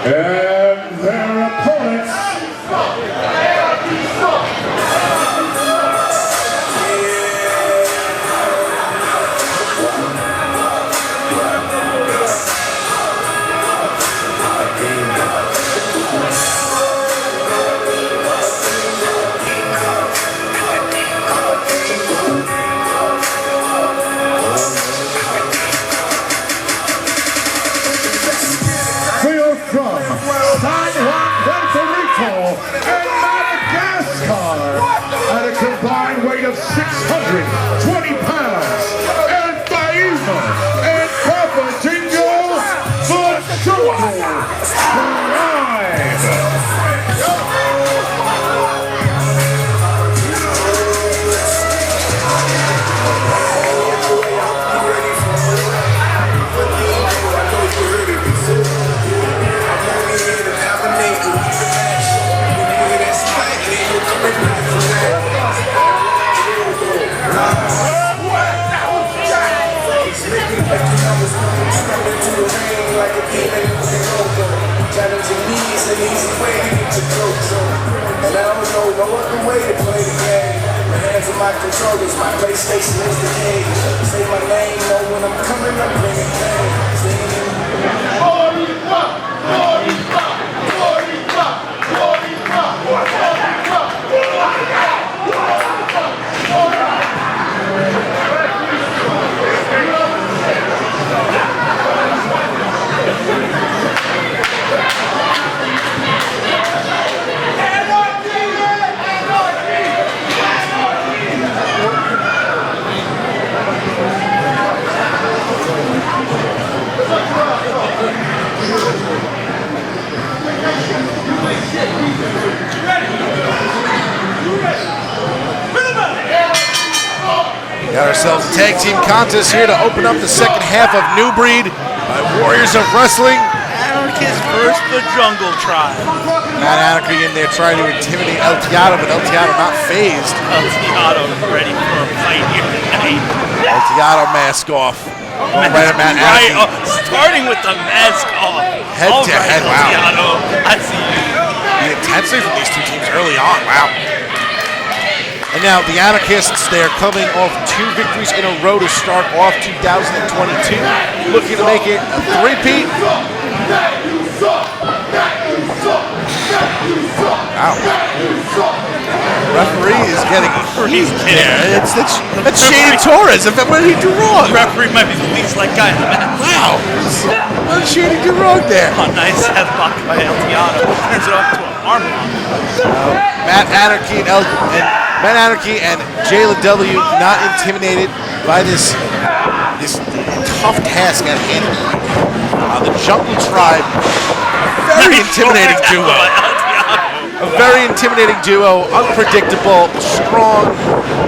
and their opponents. They are from San Juan, Puerto Rico, and Madagascar, at a combined weight of 620 pounds, and Taima and Papa Jingo, the Jungle Pride. Challenging me is an easy way to get your throat choked. And I don't know no other way to play the game. My hands are my controllers, my PlayStation is the cage. Say my name, know when I'm coming, I'm bringing pain. Singing. Got ourselves a tag team contest here to open up the second half of New Breed by Warriors of Wrestling. Anarchist versus the Jungle Tribe. Matt Anarchy in there trying to intimidate El Tiato, but El Tiato not phased. El Tiato ready for a fight here tonight. El Tiato mask off. Right at Matt Anarchy. Starting with the mask off. Head to head, El wow. Tiato, I see you. The intensity from these two teams early on, wow. And now the Anarchists, they're coming off 2 victories in a row to start off 2022. Looking to make it a three-peat. Wow. Referee is getting there. That's Shady Torres. What did he do wrong? Referee might be the least like guy in the match. Wow. What did Shady do wrong there? Oh, nice headlock by El Tiato. Turns it off to an arm lock. Matt Anarchy and W.O.W not intimidated by this tough task at hand. The Jungle Tribe, a very intimidating duo. A very intimidating duo, unpredictable, strong,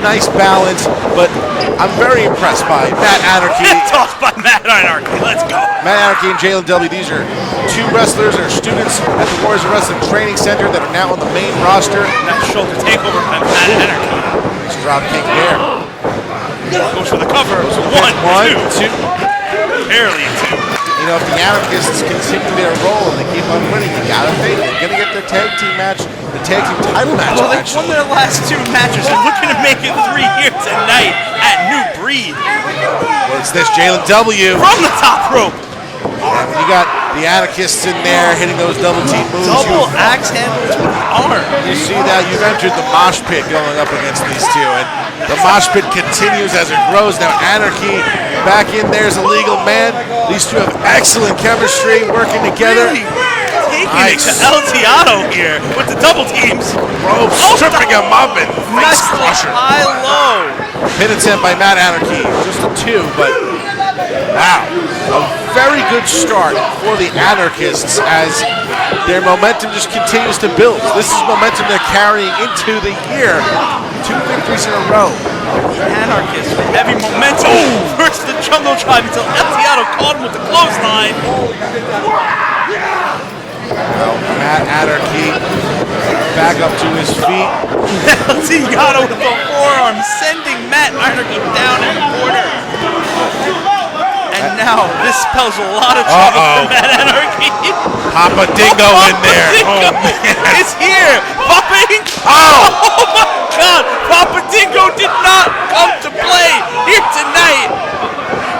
nice balance, but I'm very impressed by Matt Anarchy. Tossed by Matt Anarchy, let's go. Matt Anarchy and W.O.W, these are 2 wrestlers that are students at the Warriors of Wrestling Training Center that are now on the main roster. Nice shoulder takeover by Matt Anarchy. Nice drop kick there. Goes for the cover. One, two. Barely 2. You know, if the Anarchists continue their role and they keep on winning, you gotta think they're gonna get their tag team match, the tag team title match. Well, they won their last 2 matches. They're looking to make it 3 here tonight at New Breed. What's this, W.O.W? From the top rope. And when you got the Anarchists in there hitting those double team moves. Double axe handles with the arm. You see that? You've entered the mosh pit going up against these two. And the mosh pit continues as it grows. Now Anarchy back in there as a legal man. These two have excellent chemistry working together. Really taking it to El Tiato here with the double teams. Rope stripping him up and face crusher. High low. Pin attempt by Matt Anarchy. Just a 2, but wow. A very good start for the Anarchists as their momentum just continues to build. This is momentum they're carrying into the year. 2 victories in a row. The Anarchists with heavy momentum versus the Jungle Tribe until El Tiato caught him with the clothesline. Well, Matt Anarchy back up to his feet. El Tiato with the forearm sending Matt Anarchy down in the corner. And now this spells a lot of trouble for Matt Anarchy. Papa Dingo in there. Dingo is here. Papa Dingo. Oh my God. Papa Dingo did not come to play here tonight.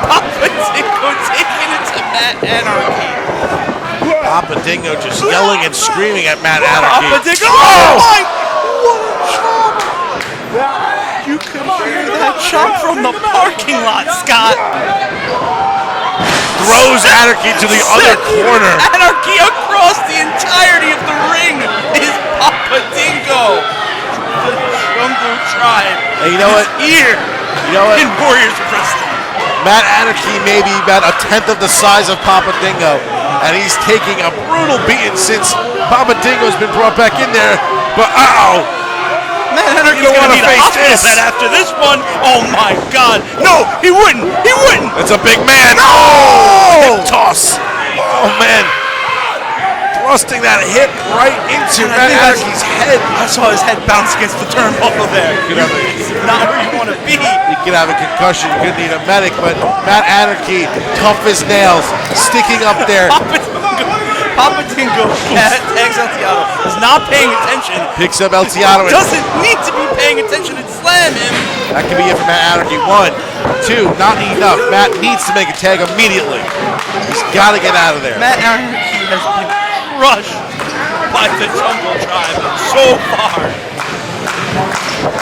Papa Dingo taking it to Matt Anarchy. Papa Dingo just yelling and screaming at Matt Anarchy. Papa Dingo. Oh my. What a chop. You could hear that chop from the parking lot, Scott. Throws Anarchy to the other corner. Anarchy across the entirety of the ring is Papa Dingo. The Jungle Tribe. And you know what? Here in Warriors of Wrestling. Matt Anarchy may be about a 10th of the size of Papa Dingo, and he's taking a brutal beating since Papa Dingo's been brought back in there. But Matt Anarchy's gonna be the hospital bed after this one. Oh my God! No, he wouldn't. He wouldn't. It's a big man. No! Hip toss. Oh man, thrusting that hip right into Matt Anarchy's head. I saw his head bounce against the turnbuckle there. It's not where you want to be. He could have a concussion. He could need a medic, but Matt Anarchy, tough as nails, sticking up there. Papa Dingo tags El Tiato. Is not paying attention. Picks up El Tiato. Doesn't need to be paying attention and slam him. That could be it for Matt Anarchy. 1, 2, not enough. Matt needs to make a tag immediately. He's got to get out of there. Matt Anarchy has been crushed by the Jungle Tribe so far.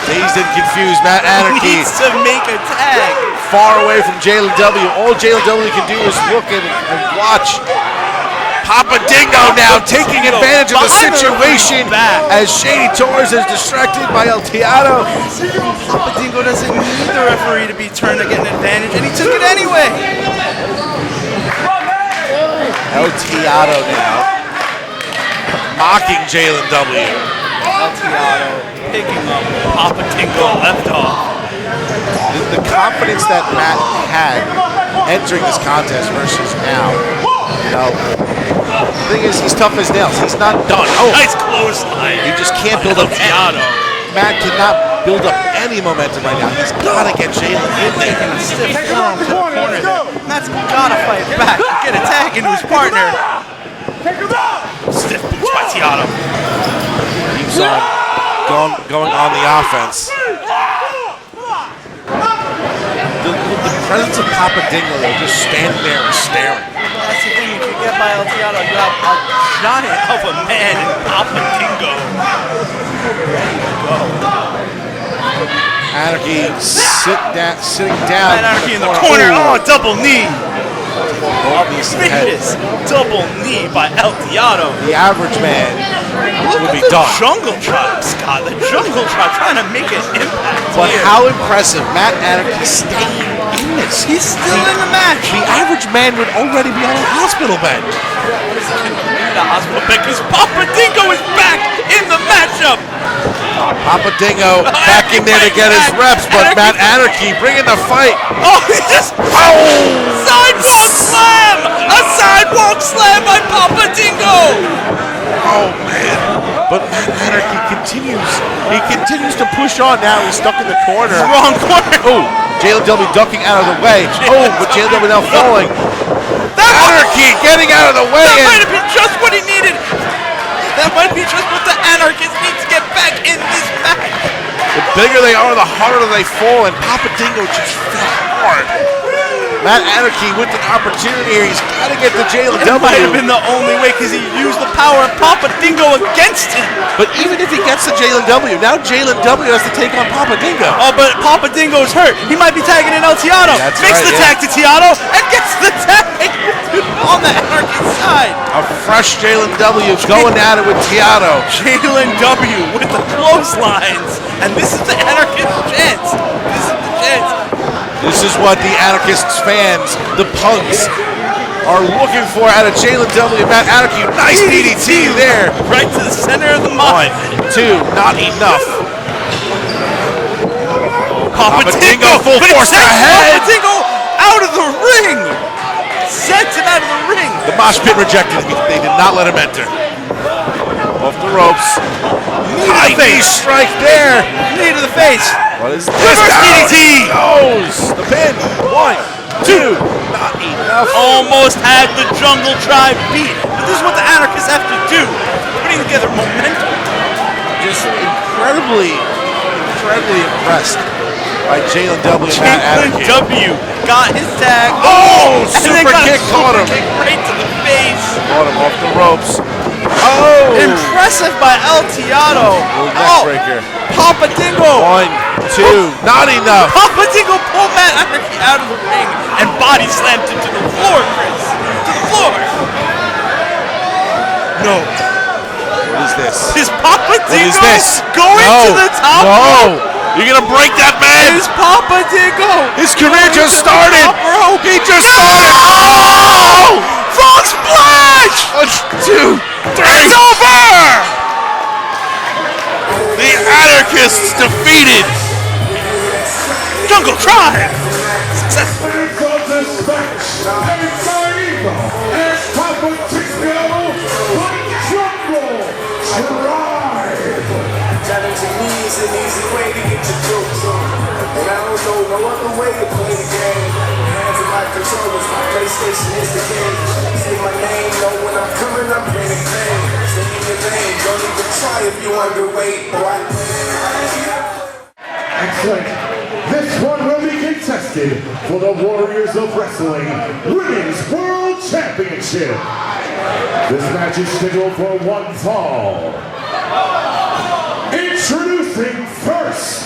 Dazed and confused, Matt Anarchy needs to make a tag. Far away from W.O.W. All W.O.W. can do is look and watch. Papa Dingo now taking advantage of the situation as Shady Torres is distracted by El Tiato. Papa Dingo doesn't need the referee to be turned to get an advantage, and he took it anyway. El Tiato now mocking W.O.W. El Tiato picking up Papa Dingo left off. the confidence that Matt had entering this contest versus now. You know, the thing is, he's tough as nails. He's not done. Oh, Nice clothesline. he just can't build up. Matt cannot build up any momentum right now. He's got to get Jalen in there. Stiff arm to the corner there. Matt's got to fight back. Get a tag into his partner. Stiff boots by Tiato. Keeps on going on the offense. The presence of Papa Dingle just standing there and staring. That's the thing. If you get by El Tiato, you have a giant of a man in Papa Dingo. Anarchy sitting down. Anarchy in the corner. Ooh. Oh, double knee. Head. Vicious double knee by El Tiato. The average man would be done. Jungle Tribe, Scott. The Jungle Tribe trying to make an impact. But here. how impressive. Matt Anarchy staying in this. He's still in the match. The average man would already be on a hospital bed. The hospital bed because Papa Dingo is back in the matchup. Papa Dingo back in there to get his reps, but Matt Anarchy bringing the fight. Oh, he just sidewalk slam! A sidewalk slam by Papa Dingo. Oh man! But Matt Anarchy continues. He continues to push on. Now he's stuck in the corner. Wrong corner. Oh, Jalen W ducking out of the way. Oh, but Jalen W now falling. Anarchy getting out of the way. That might have been just what he needed. That might be just what the Anarchist needs to get back in this match. The bigger they are, the harder they fall, and Papa Dingo just fell hard. Matt Anarchy with an opportunity here. He's got to get to Jalen W. That might have been the only way because he used the power of Papa Dingo against him. But even if he gets to Jalen W, now Jalen W has to take on Papa Dingo. Oh, but Papa Dingo's hurt. He might be tagging in El Tiato. That's Makes right, the tag to Tiato and gets the tag on the Anarchist side. A fresh Jalen W going at it with Tiato. Jalen W with the clotheslines. And this is the Anarchist's chance. This is the chance. This is what the Anarchists fans, the punks, are looking for out of Jalen W. Matt Anarchy. Nice DDT there. Right to the center of the mind. 1, 2, not enough. Papa Dingo full but force it sends ahead. Papa Dingo out of the ring. Sent him out of the ring. The mosh pit rejected him. They did not let him enter. Off the ropes. High knee strike there. Knee to the face. What is this? Reverse DDT. Goes the pin. 1, 2, not enough. Almost had the Jungle Tribe beat. But this is what the Anarchists have to do. Putting together momentum. Just incredibly impressed by Jalen W. and Matt Jalen Anarchy. W got his tag. Oh, and then super got a kick caught him. Kick right to the face. Caught him off the ropes. Oh! Impressive by El Tiato. Little neck breaker. Papa Dingo. 1, 2, not enough. Papa Dingo pulled Matt Anarchy out of the ring and body slammed him to the floor, Chris. To the floor. No. What is this? Is Papa What Dingo is this? going No. to the top No. rope? You're going to break that man. Is Papa Dingo His career going just to the started. top rope? He just started. Oh! Frog splash! 1, 2, 3. It's over! The Anarchists defeated. Jungle Tribe! Success. Challenging me is an easy way to get your jokes on. And I don't know no other way to play the game. Hands in my controllers, my PlayStation is the game. Say my name, know when I'm coming, I'm playing pain. Stay in your lane, don't even try if you underweight, boy. Excellent. This one will be contested for the Warriors of Wrestling Women's World Championship. This match is scheduled for one fall. Introducing first.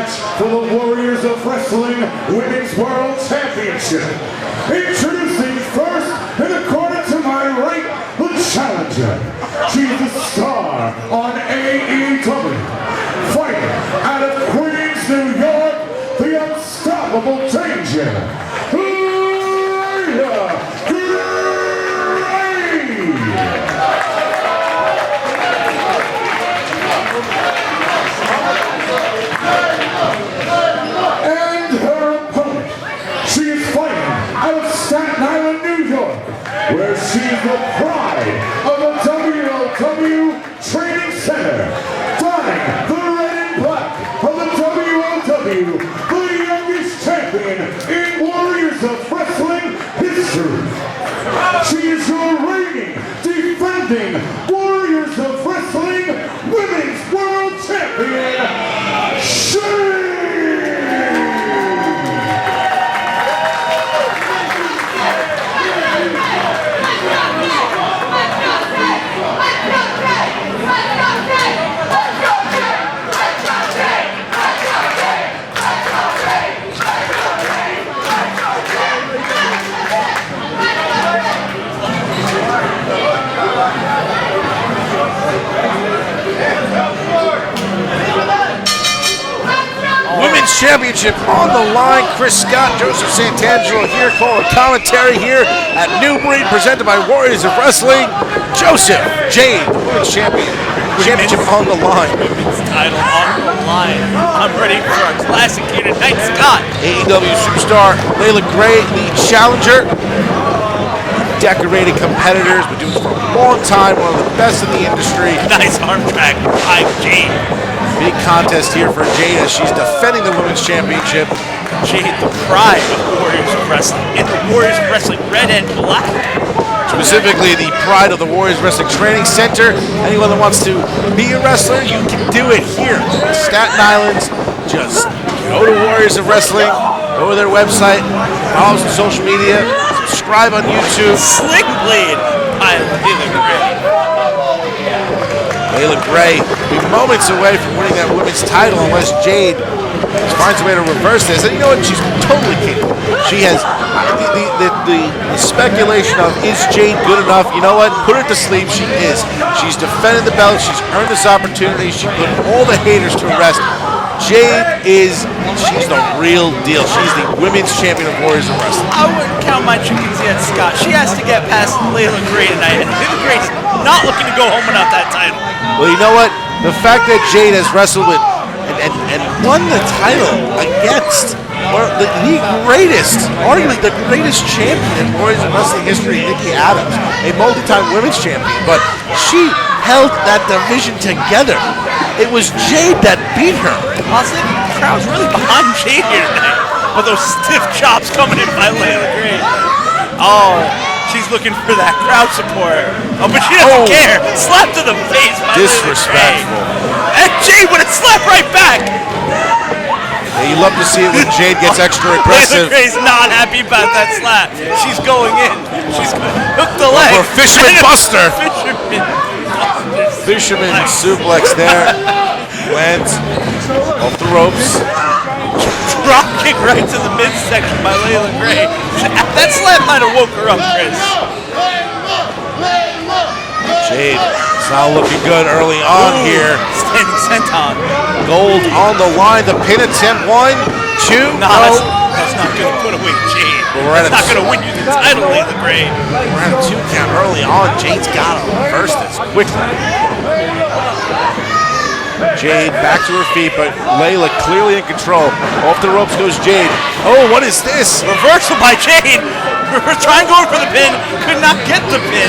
match for the Warriors of Wrestling Women's World Championship. Introducing first, in the corner to my right, the challenger. She's the star on AEW. Fighting out of Queens, New York, the unstoppable danger, Leila. And her opponent, she is fighting out of Staten Island, New York, where she is the pride of the W.O.W Training Center, donning the red and black of the W.O.W, the youngest champion in Warriors of Wrestling history. She is your reigning, defending Warriors of Wrestling Women's World Champion, Shade! Women's Championship on the line. Chris Scott, Joseph Santangelo here calling commentary here at Newbury, presented by Warriors of Wrestling. Joseph, Jade, Women's Championship on the line. Women's title on the line. I'm ready for a classic here tonight, Scott. AEW superstar Leila Gray, the challenger. Decorated competitors, been doing this for a long time, one of the best in the industry. Nice arm drag by Jade. Big contest here for Jade as she's defending the Women's Championship. Jade, the pride of Warriors of Wrestling. In the Warriors of Wrestling red and black. Specifically the pride of the Warriors Wrestling Training Center. Anyone that wants to be a wrestler, you can do it here. Staten Island, just go to Warriors of Wrestling, go to their website, follow us on social media, subscribe on YouTube. Slick blade by Leila Gray. Leila Gray will be moments away from winning that women's title unless Jade finds a way to reverse this. And you know what? She's totally capable. She has the speculation of, is Jade good enough? You know what? Put her to sleep. She is. She's defended the belt. She's earned this opportunity. She put all the haters to rest. Jade she's the real deal. She's the women's champion of Warriors of Wrestling. I wouldn't count my chickens yet, Scott. She has to get past Leila Gray tonight. And Leila Gray's not looking to go home without that title. Well, you know what? The fact that Jade has wrestled with and won the title against the greatest, arguably the greatest champion in Warriors of Wrestling history, Vicki Adams, a multi-time women's champion, but she held that division together. It was Jade that beat her. Honestly, the crowd's really behind Jade here tonight. But those stiff chops coming in by Leila Gray. Oh, she's looking for that crowd support. Oh, but she doesn't care. Slap to the face by Disrespectful. And Jade would have slapped right back. Yeah, you love to see it when Jade gets extra aggressive. Leila Gray's not happy about that slap. She's going in. She's going to hook the leg. For Fisherman Buster. Fisherman suplex there. Lands off the ropes. Drop kick right to the midsection by Leila Gray. That slap might have woke her up, Chris. Jade, it's not looking good early on here. Standing senton. Gold on the line. The pin attempt. 1, 2. No, that's not going to put away Jade. That's not going to win you the title, Leila Gray. We're at a 2 count early on. Jade's got to reverse this quickly. Jade back to her feet, but Leila clearly in control. Off the ropes goes Jade. Oh, what is this? Reversal by Jade. We're trying going for the pin. Could not get the pin.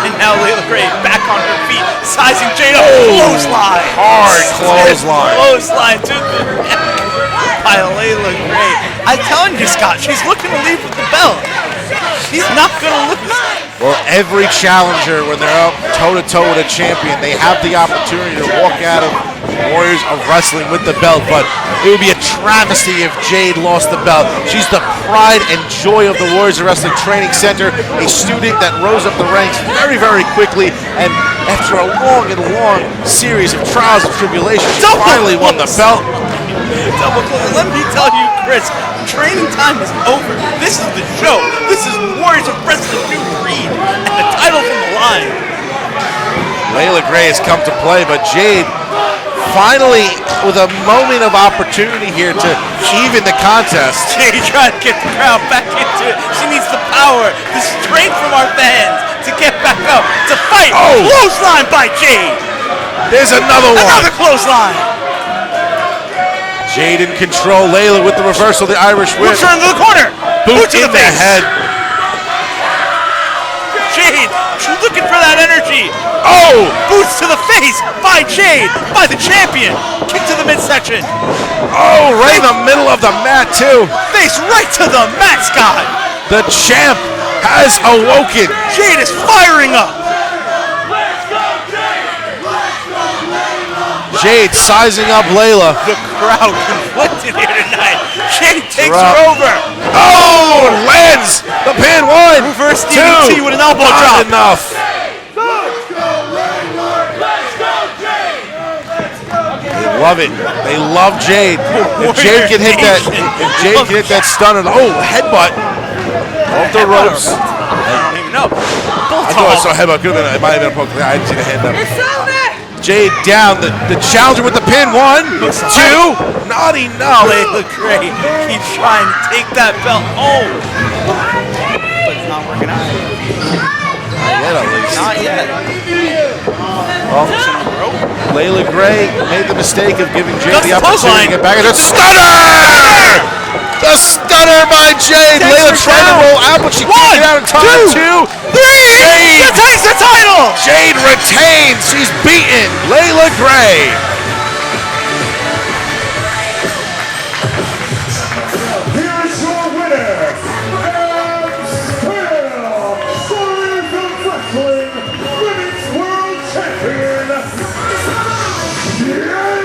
And now Leila Gray back on her feet, sizing Jade up. Clothesline. Hard clothesline. Clothesline to the neck by Leila Gray. I'm telling you, Scott, she's looking to leave with the belt. She's not going to lose. Well, every challenger, when they're up toe-to-toe with a champion, they have the opportunity to walk out of Warriors of Wrestling with the belt, but it would be a travesty if Jade lost the belt. She's the pride and joy of the Warriors of Wrestling Training Center, a student that rose up the ranks very, very quickly, and after a long and long series of trials and tribulations, she finally won the belt. Double close. Let me tell you, Chris, training time is over. This is the show. This is Warriors of Wrestling New Breed. And the title's on the line. Leila Gray has come to play, but Jade finally with a moment of opportunity here to even the contest. Jade trying to get the crowd back into it. She needs the power, the strength from our fans to get back up, to fight. Oh! Clothesline by Jade. There's another one. Another clothesline. Jade in control. Leila with the reversal, the Irish whip. Push her into the corner. Boot to in the head. Jade, she's looking for that energy. Oh! Boots to the face by Jade, by the champion. Kick to the midsection. Oh, right in the middle of the mat, too. Face right to the mat, Scott. The champ has awoken. Jade is firing up. Jade sizing up Leila. The crowd conflicted here tonight. Jade takes Drop. her over. Oh, lands the pin. One, Reverse two, DDT with an elbow not drop. enough. They love it. They love Jade. If Jade can hit that, if Jade can hit that stunner. Oh, headbutt off the ropes. I don't even know. I thought I saw a headbutt. Could have been. It might have been a poke. I didn't see the head though. It's over! Jade down. The challenger with the pin. One, two, not enough. Leila Gray keeps trying to take that belt home. But it's not working out. Not yet, at least. Not yet. Well, Leila Gray made the mistake of giving Jade the That's the opportunity to clothesline. get back. And it's stunner! The stunner by Jade. Takes Leila her trying to down. roll out, but she can't get out in time. Two, three. Jade takes the title. Jade retains. She's beaten Leila Gray. Here's your winner, and still Warriors of Wrestling Women's World Champion, Jade.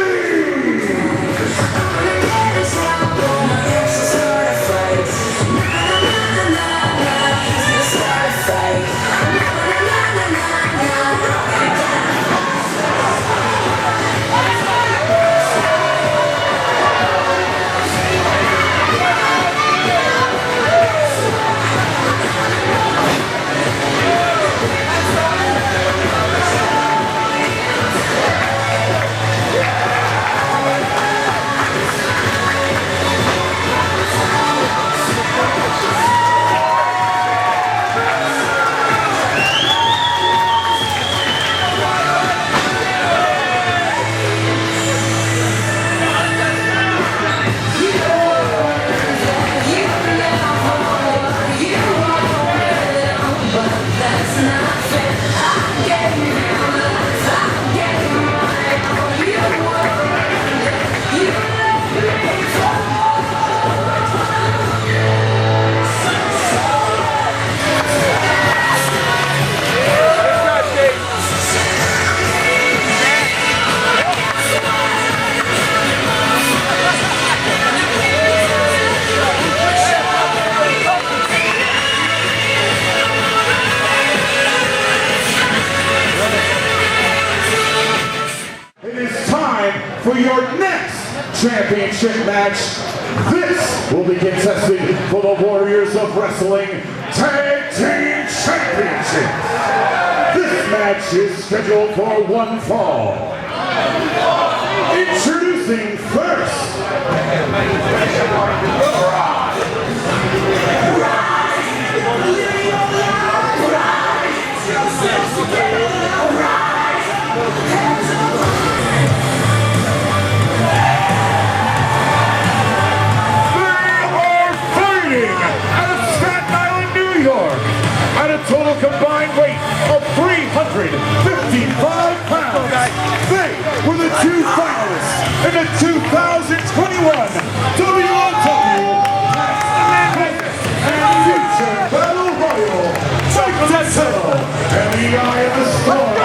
For your next championship match, this will be contested for the Warriors of Wrestling Tag Team Championship. This match is scheduled for one fall. Introducing first, out of Staten Island, New York, at a total combined weight of 355 pounds. They were the two finalists in the 2021 W.O.W. and Future Battle Royal. Dexter and the Eye of the Storm.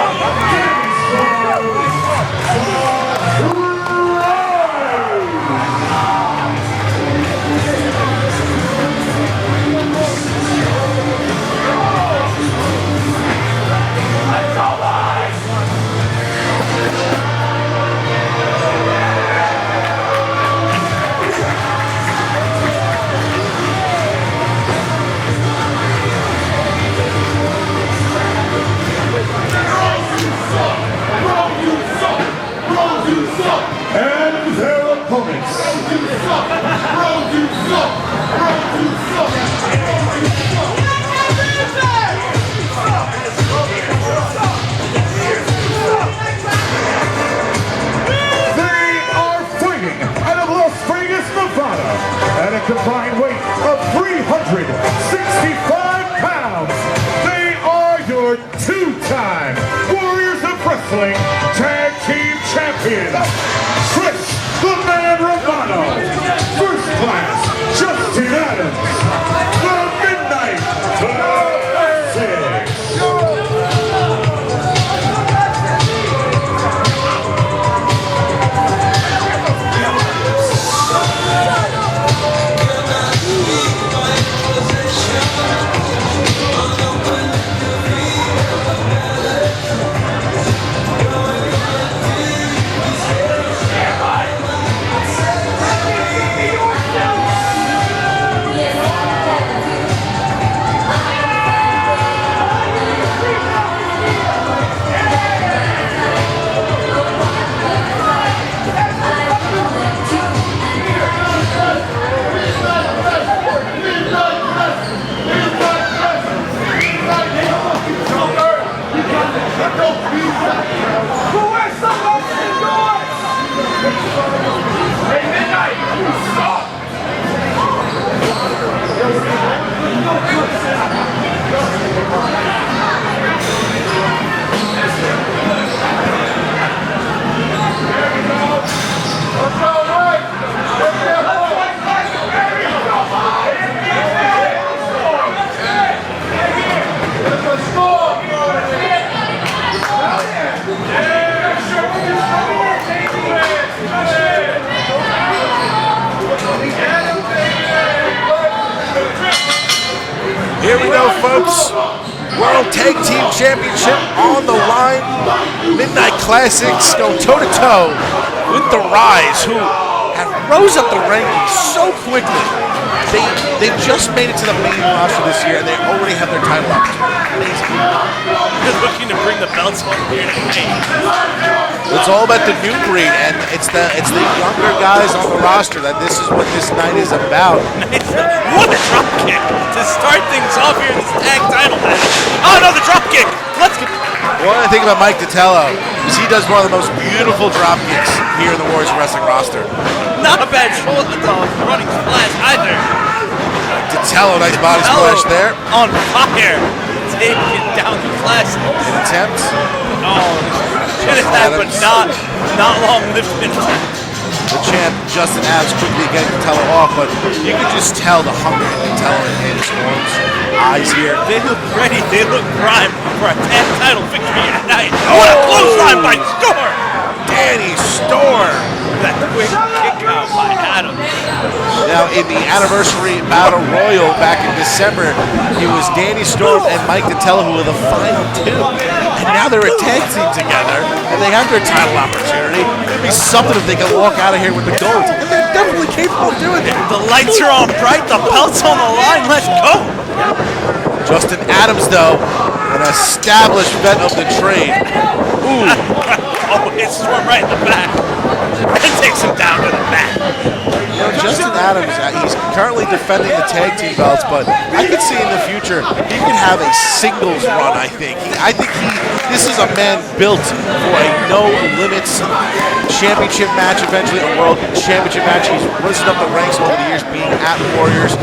two-time Warriors of Wrestling Tag Team Champions, Chris the Man Romano, First Class Justin Adams, the Midnight Classic. Here we go, folks. World Tag Team Championship on the line. Midnight Classics go toe-to-toe with the Rise, who have rose up the rankings so quickly. They just made it to the main roster this year, and they already have their title opportunity. They're looking to bring the belts over here tonight. It's all about the new breed, and it's the younger guys on the roster that this is what this night is about. What a drop kick to start things off here in this tag title match. Oh no, the drop kick! Let's get. One thing about Mike Detello is he does one of the most beautiful drop kicks here in the Warriors Wrestling roster. Not a bad shoulder running splash either. Detello, nice body splash there. On fire. Taking it down the classic. An attempt. Oh, finish that, but not long living. The champ, Justin Adams, quickly getting Detello off, but you can just tell the hunger in Detello in his eyes here. They look ready. They look primed for a tag title victory tonight. Oh, what a clothesline by Storm! Danny Storm! That quick kick out by Adams. Now, in the anniversary Battle Royal back in December, it was Danny Storm and Mike Detello who were the final two. And now they're a tag team together, and they have their title opportunity. It'd be something if they could walk out of here with the gold. And they're definitely capable of doing it. The lights are on bright, the belt's on the line, let's go! Justin Adams, though, an established vet of the trade. Ooh. Oh, it's Storm right in the back. And takes him down to the mat. You know, Justin Adams, he's currently defending the tag team belts, but I could see in the future he could have a singles run, I think. This is a man built for a no-limits championship match, eventually a world championship match. He's risen up the ranks over the years being at Warriors.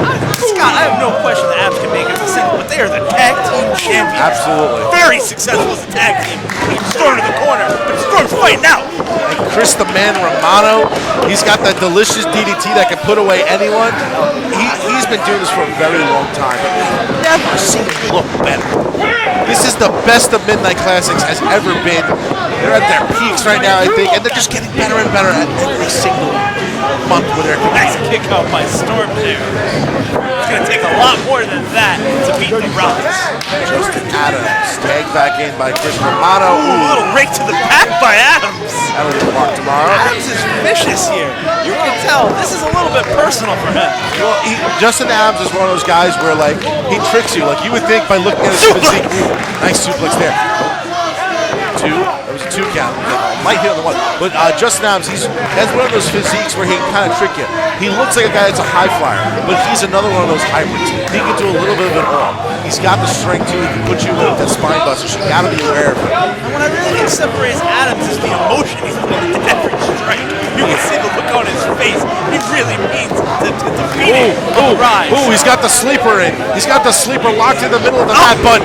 Scott, I have no question that Adams can make it as a single, but they are the tag team champions. Absolutely. Very successful as a tag team. Storm to the corner, but Storm's fighting out. And Chris the Man Romano, he's got that delicious DDT that can put away anyone. He's been doing this for a very long time. Never seen him look better. This is the best the Midnight Classics has ever been. They're at their peaks right now, I think, and they're just getting better and better at every single month with their Nice kick out by Storm there. It's going to take a lot more than that to beat the Rocks. Justin Adams, tagged back in by Chris Romano. Ooh, a little rake to the back by Adams. That'll be marked tomorrow. Adams is vicious here. You can tell this is a little bit personal for him. Well, Justin Adams is one of those guys where, like, he tricks you. Like, you would think by looking at his physique. Nice suplex there. Two. That was a 2 count. Might hit on the 1. But Justin Adams, has one of those physiques where he can kind of trick you. He looks like a guy that's a high flyer, but he's another one of those hybrids. He can do a little bit of it all. He's got the strength too. He can put you with the spine busters. You got to be aware of it. And what I really think separates Adams is the emotion he's putting into every strike. You can see the look on his face. He really means to defeat him on the rise. Ooh, he's got the sleeper in. He's got the sleeper locked in the middle of the mat, but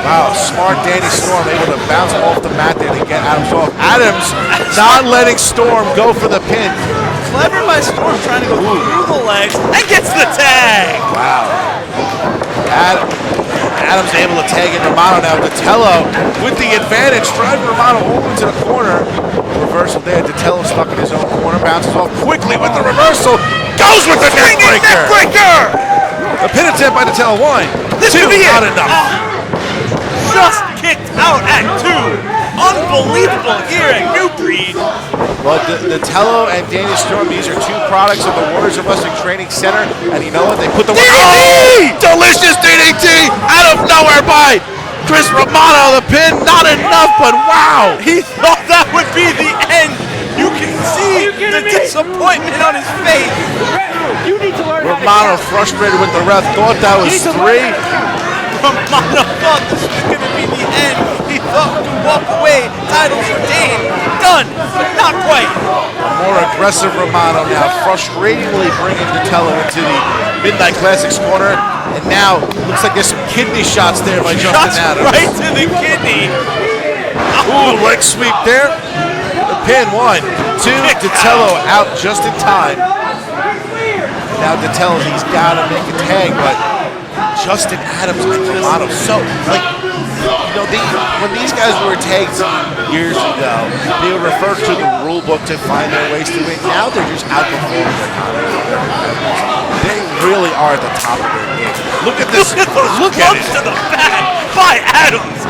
wow, smart Danny Storm able to bounce off the mat there to get Adams off. Adams not letting Storm go for the pin. Clever by Storm trying to go through the legs and gets the tag. Wow. Adams able to tag in Romano now. Datello with the advantage, driving Romano over to the corner. Reversal there. Datello stuck in his own corner, bounces off quickly with the reversal. Goes with the neckbreaker. The pin attempt by Datello. 1, 2, not enough. Just kicked out at 2. Unbelievable here at New Breed. Well, Datello and Danny Storm, these are 2 products of the Warriors of Wrestling Training Center, and you know what? They put the DDT! Delicious DDT out of nowhere by Chris Romano. The pin, not enough, but wow! He thought that would be the end. You can see the disappointment on his face. You need to learn Romano frustrated with the ref, thought that was 3. Romano thought this was going to be the end. He thought we could walk away, titles retained, done, but not quite. More aggressive Romano now, frustratingly bringing Datello into the Midnight Classics corner, and now looks like there's some kidney shots there by Justin Adams. Right to the kidney. Ooh, leg sweep there. The pin, 1, 2, Datello out just in time. Now Datello, he's got to make a tag, but Justin Adams and Romano, so like, you know, when these guys were tagged years ago, they would refer to the rule book to find their ways to win. Now they're just outperforming their competition. They really are at the top of their game. Look at this. Look at it. To the back by Adams.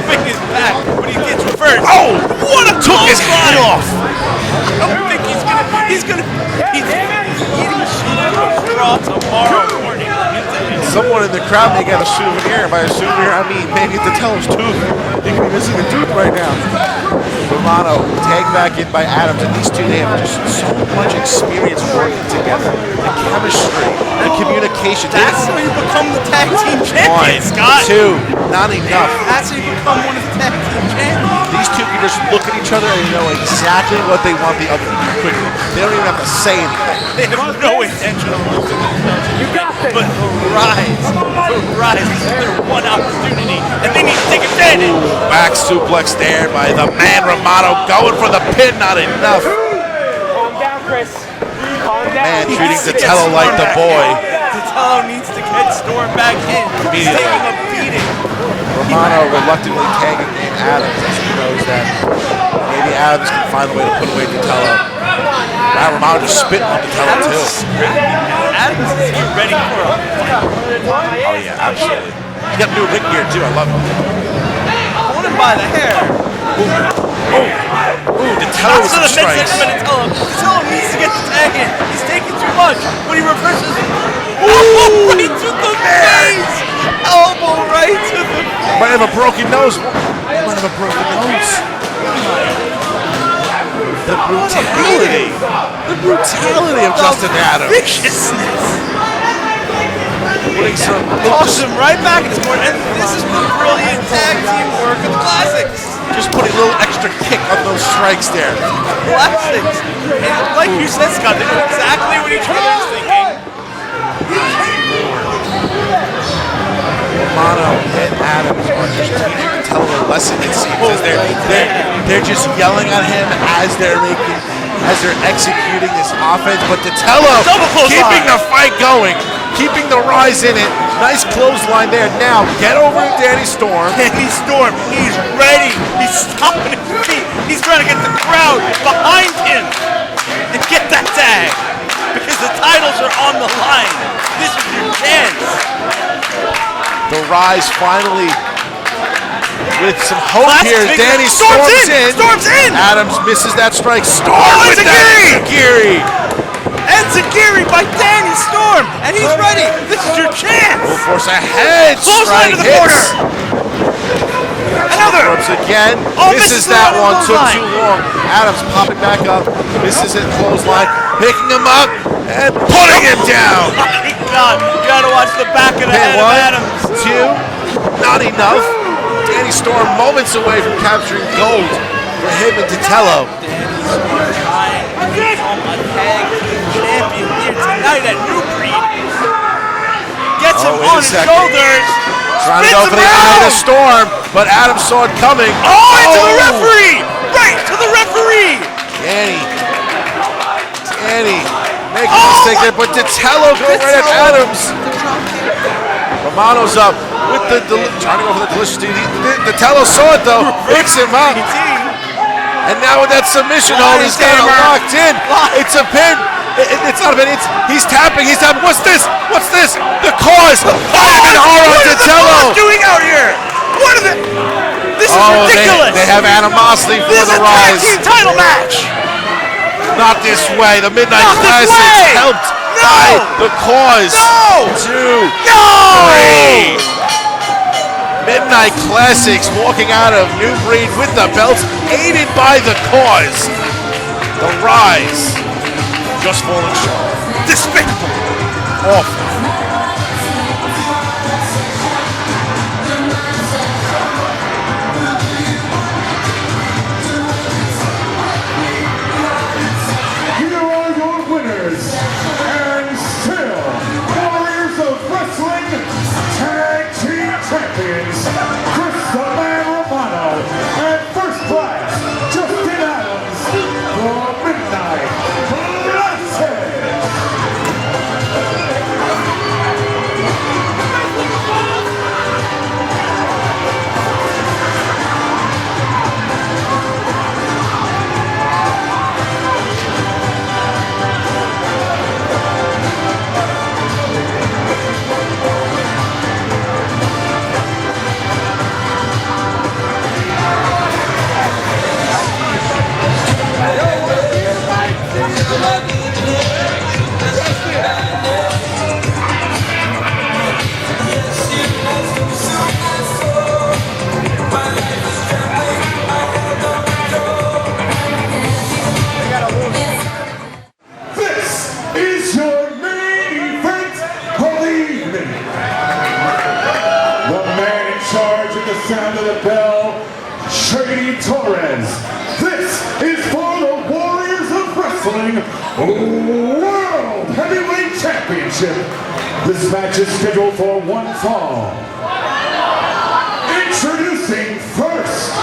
Moving his back when he gets reversed. Oh, what a took his head off. I don't think he's eating straw tomorrow morning. Someone in the crowd may get a souvenir. By a souvenir, I mean maybe Datello's tooth. He could be missing a tooth right now. Romano tagged back in by Adams, and these 2, they have just so much experience working together. The chemistry, the communication. That's how you become the tag team champion, 1, Scott. 2, not enough. That's how you become one of the tag team champions. These 2 can just look at each other and know exactly what they want the other to do quickly. They don't even have to say anything. They have no intention of losing this match. But rise is their one opportunity, and they need to take advantage. Back suplex there by the man Romano, going for the pin, not enough. Calm down, Chris. Calm down. Man treating Datello like the boy. Datello needs to get Storm back in. He's taking a beating. Romano reluctantly tagging in Adams as he knows that maybe Adams can find a way to put away Datello. Wow, Romano just spitting on Datello too. Adams is here ready for a fight. Oh yeah, absolutely. He got new ring gear too, I love it. Hold him by the hair. Ooh, Datello with some strikes. Datello needs to get the tag in. He's taking too much. When he reverses, elbow right to the face. Elbow right to the face. Might have a broken nose. Might have a broken nose. The brutality of Justin Adams. Viciousness. Putting some Toss him right back in his corner. And this is the brilliant tag team work of the Classics. just putting a little extra kick on those strikes there. Classics. And like you said, Scott, they know exactly what each other is thinking. Romano and Adams are just teaching Datello a lesson, it seems, as they're just yelling at him as they're executing this offense. But Datello keeping the fight going, keeping the rise in it. Nice clothesline there. Now get over to Danny Storm. Danny Storm, he's ready. He's stomping his feet. He's trying to get the crowd behind him and get that tag because the titles are on the line. This is your chance. The rise finally with some hope here. Danny Storm's in. Storm's in. Adams misses that strike. Storm with Enziguri. that Enziguri. Enziguri by Danny Storm, and he's ready. This is your chance. Will force a head Clothesline strike. to the corner. Another. Ropes again. Oh, misses that one. Took clothesline. too long. Adams popping back up. Misses it. Clothesline. Picking him up and putting him down. My God, you gotta watch the back of the head of Adams. 2, not enough. Danny Storm moments away from capturing gold for him and Datello. Danny Storm trying become a tag team champion here tonight at New Breed. Gets him on his shoulders. Trying to go for the eye of the storm, but Adam saw it coming. Oh, into the referee! Right to the referee! Danny making a mistake there, but Ditello going right at Adams. Romano's up with trying to go for the delicious DD. Ditello saw it though, picks him up. And now with that submission hold, he's got it locked in. It's a pin. It's not a pin. He's tapping. What's this? The cause. Big horror on Ditello. What are they doing out here? What are they? This is ridiculous. They have animosity for the Rise. This is a tag team title match. Not this way. The Midnight Classics helped by the cause. 2, 3. Midnight Classics walking out of New Breed with the belts, aided by the cause. The Rise just falling short. Despicable. Awful. Here are your winners, and still Warriors of Wrestling Tag Team Champions, Romano, and First Class, Justin Adams, the Midnight Classic. Sound of the bell, Shady Torres. This is for the Warriors of Wrestling World Heavyweight Championship. This match is scheduled for one fall. Introducing first.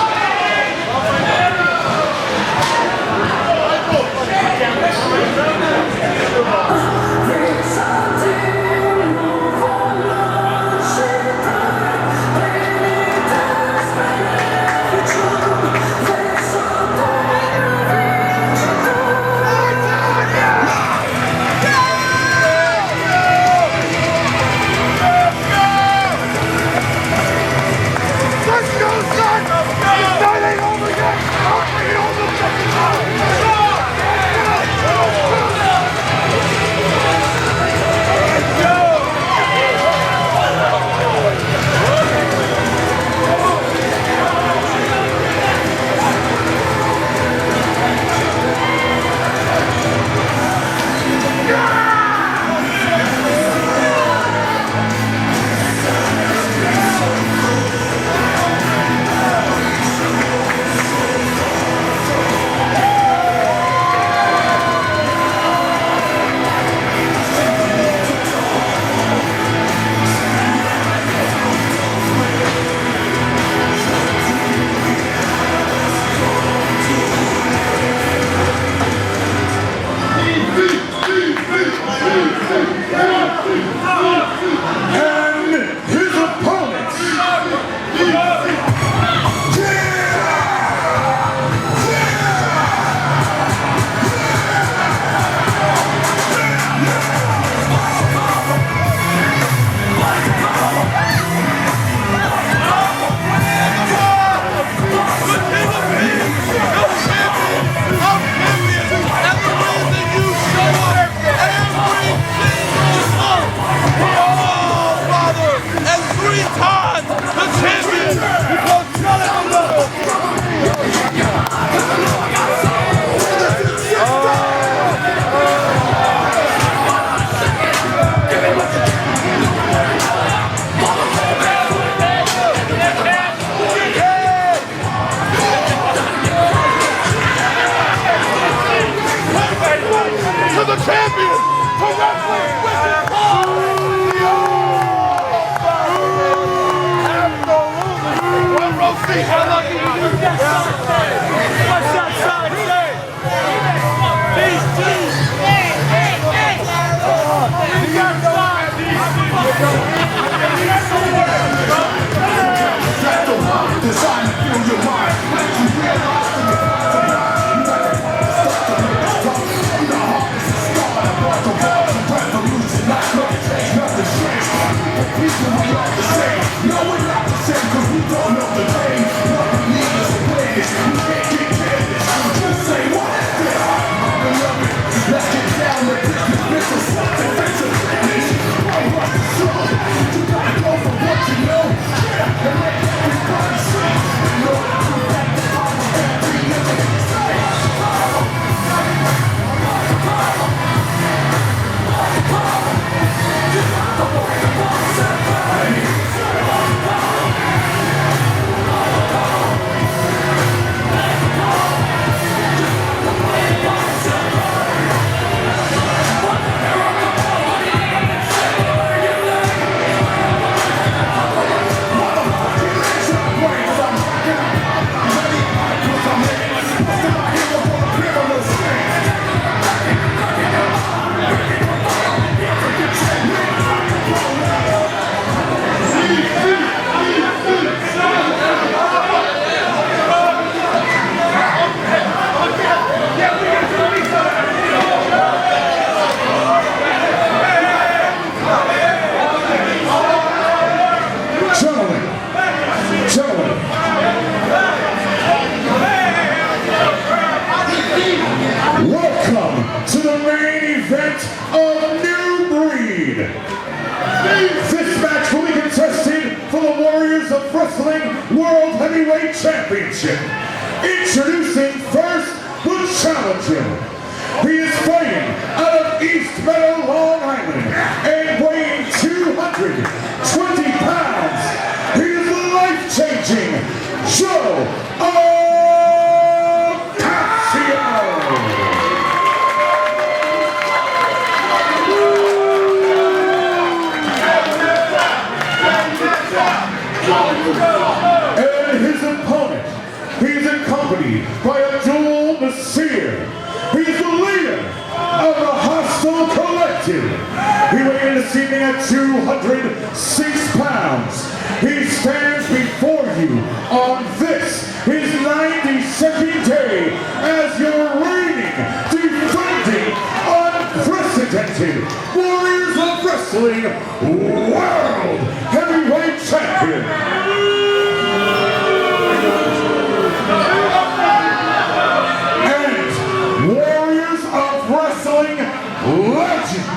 This match will be contested for the Warriors of Wrestling World Heavyweight Championship. Introducing first the challenger. He is fighting out of East Meadow, Long Island, and weighing 220 pounds. He is the life-changing W.O.W. And his opponent, he's accompanied by a dual Nasir. He's the leader of the Hostile Collective. He weighed in this evening at 206 pounds. He stands before you on this, his 92nd day, as your reigning, defending, unprecedented Warriors of Wrestling World Heavyweight Champion. And Warriors of Wrestling legend,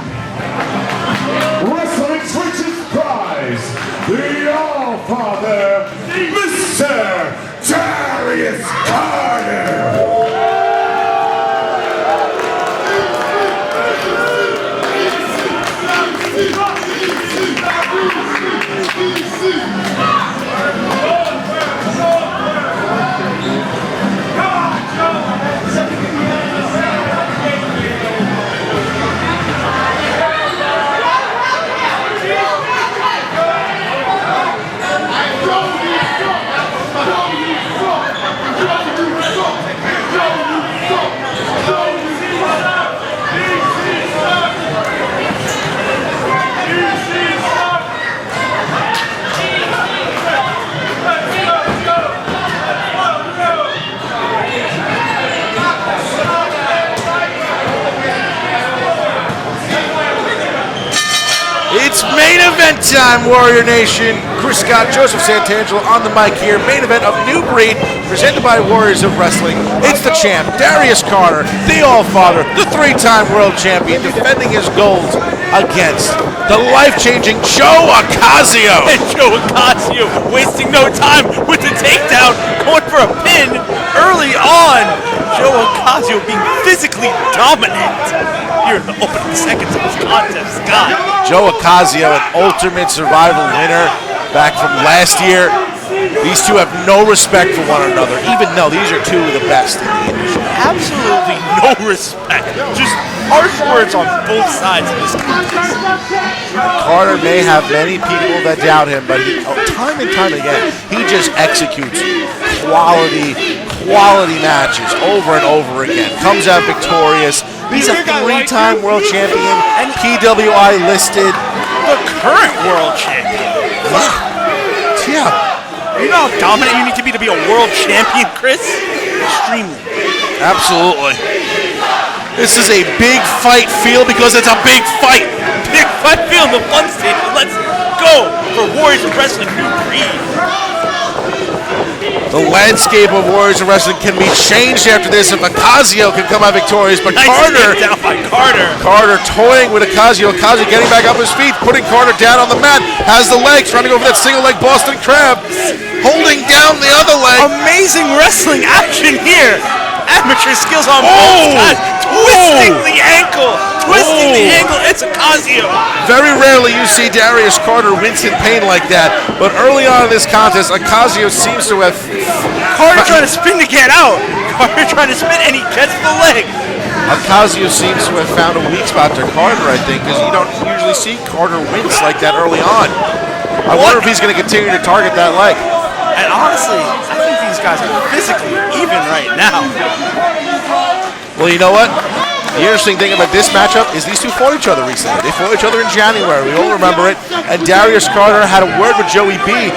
wrestling's richest prize, the All-Father, Mr. Darius Carter. It's main event time, Warrior Nation. Chris Scott, Joseph Santangelo on the mic here. Main event of New Breed, presented by Warriors of Wrestling. It's the champ, Darius Carter, the All-Father, the three-time world champion, defending his gold against the life-changing Ocasio. And Ocasio wasting no time with the takedown, going for a pin early on. Ocasio being physically dominant here in the opening seconds of this contest. God. Ocasio, an ultimate survival winner back from last year. These two have no respect for one another, even though these are two of the best in the industry. Absolutely no respect. Just harsh words on both sides of this contest. Carter may have many people that doubt him, but time and time again, he just executes quality matches over and over again. Comes out victorious. He's a 3-time world champion and PWI listed. The current world champion. Yeah. You know how dominant you need to be a world champion, Chris? Extremely. Absolutely. This is a big fight field because it's a big fight. Big fight field in the fun station. Let's go for Warriors of Wrestling New Breed. The landscape of Warriors of Wrestling can be changed after this if Ocasio can come out victorious, but Nice Carter down by Carter. Carter toying with Ocasio. Ocasio getting back up his feet, putting Carter down on the mat, has the legs, trying to go for that single leg Boston Crab, holding down the other leg. Amazing wrestling action here. Amateur skills on both sides. Twisting the ankle. Twisting the ankle. It's Ocasio. Very rarely you see Darius Carter wince in pain like that, but early on in this contest, Ocasio seems to have... Carter trying to spin to get out. Carter trying to spin, and he gets the leg. Ocasio seems to have found a weak spot to Carter, I think, because you don't usually see Carter wince like that early on. I wonder if he's going to continue to target that leg. And honestly, I think these guys are physically even right now. Well, you know what? The interesting thing about this matchup is these two fought each other recently. They fought each other in January. We all remember it. And Darius Carter had a word with Joey B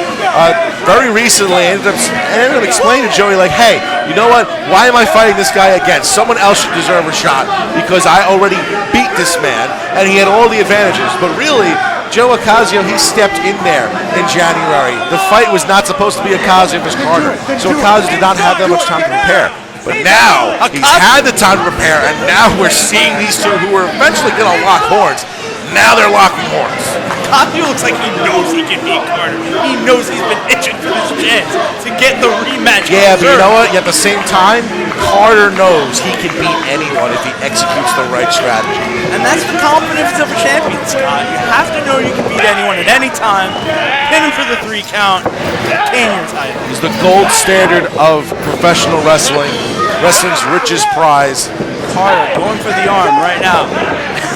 very recently. Ended up explaining to Joey, like, hey, you know what? Why am I fighting this guy again? Someone else should deserve a shot because I already beat this man and he had all the advantages. But really, Joe Ocasio, he stepped in there in January. The fight was not supposed to be Ocasio versus Carter. So Ocasio did not have that much time to prepare. But now, he's had the time to prepare, and now we're seeing these two who were eventually going to lock horns. Now they're locking horns. Ocasio looks like he knows he can beat Carter. He knows he's been itching for this chance to get the rematch. Yeah, but you know what? At the same time, Carter knows he can beat anyone if he executes the right strategy. And that's the confidence of a champion, Scott. You have to know you can beat anyone at any time, pin him for the 3 count, retain your title. He's the gold standard of professional wrestling, wrestling's richest prize. Carter going for the arm right now.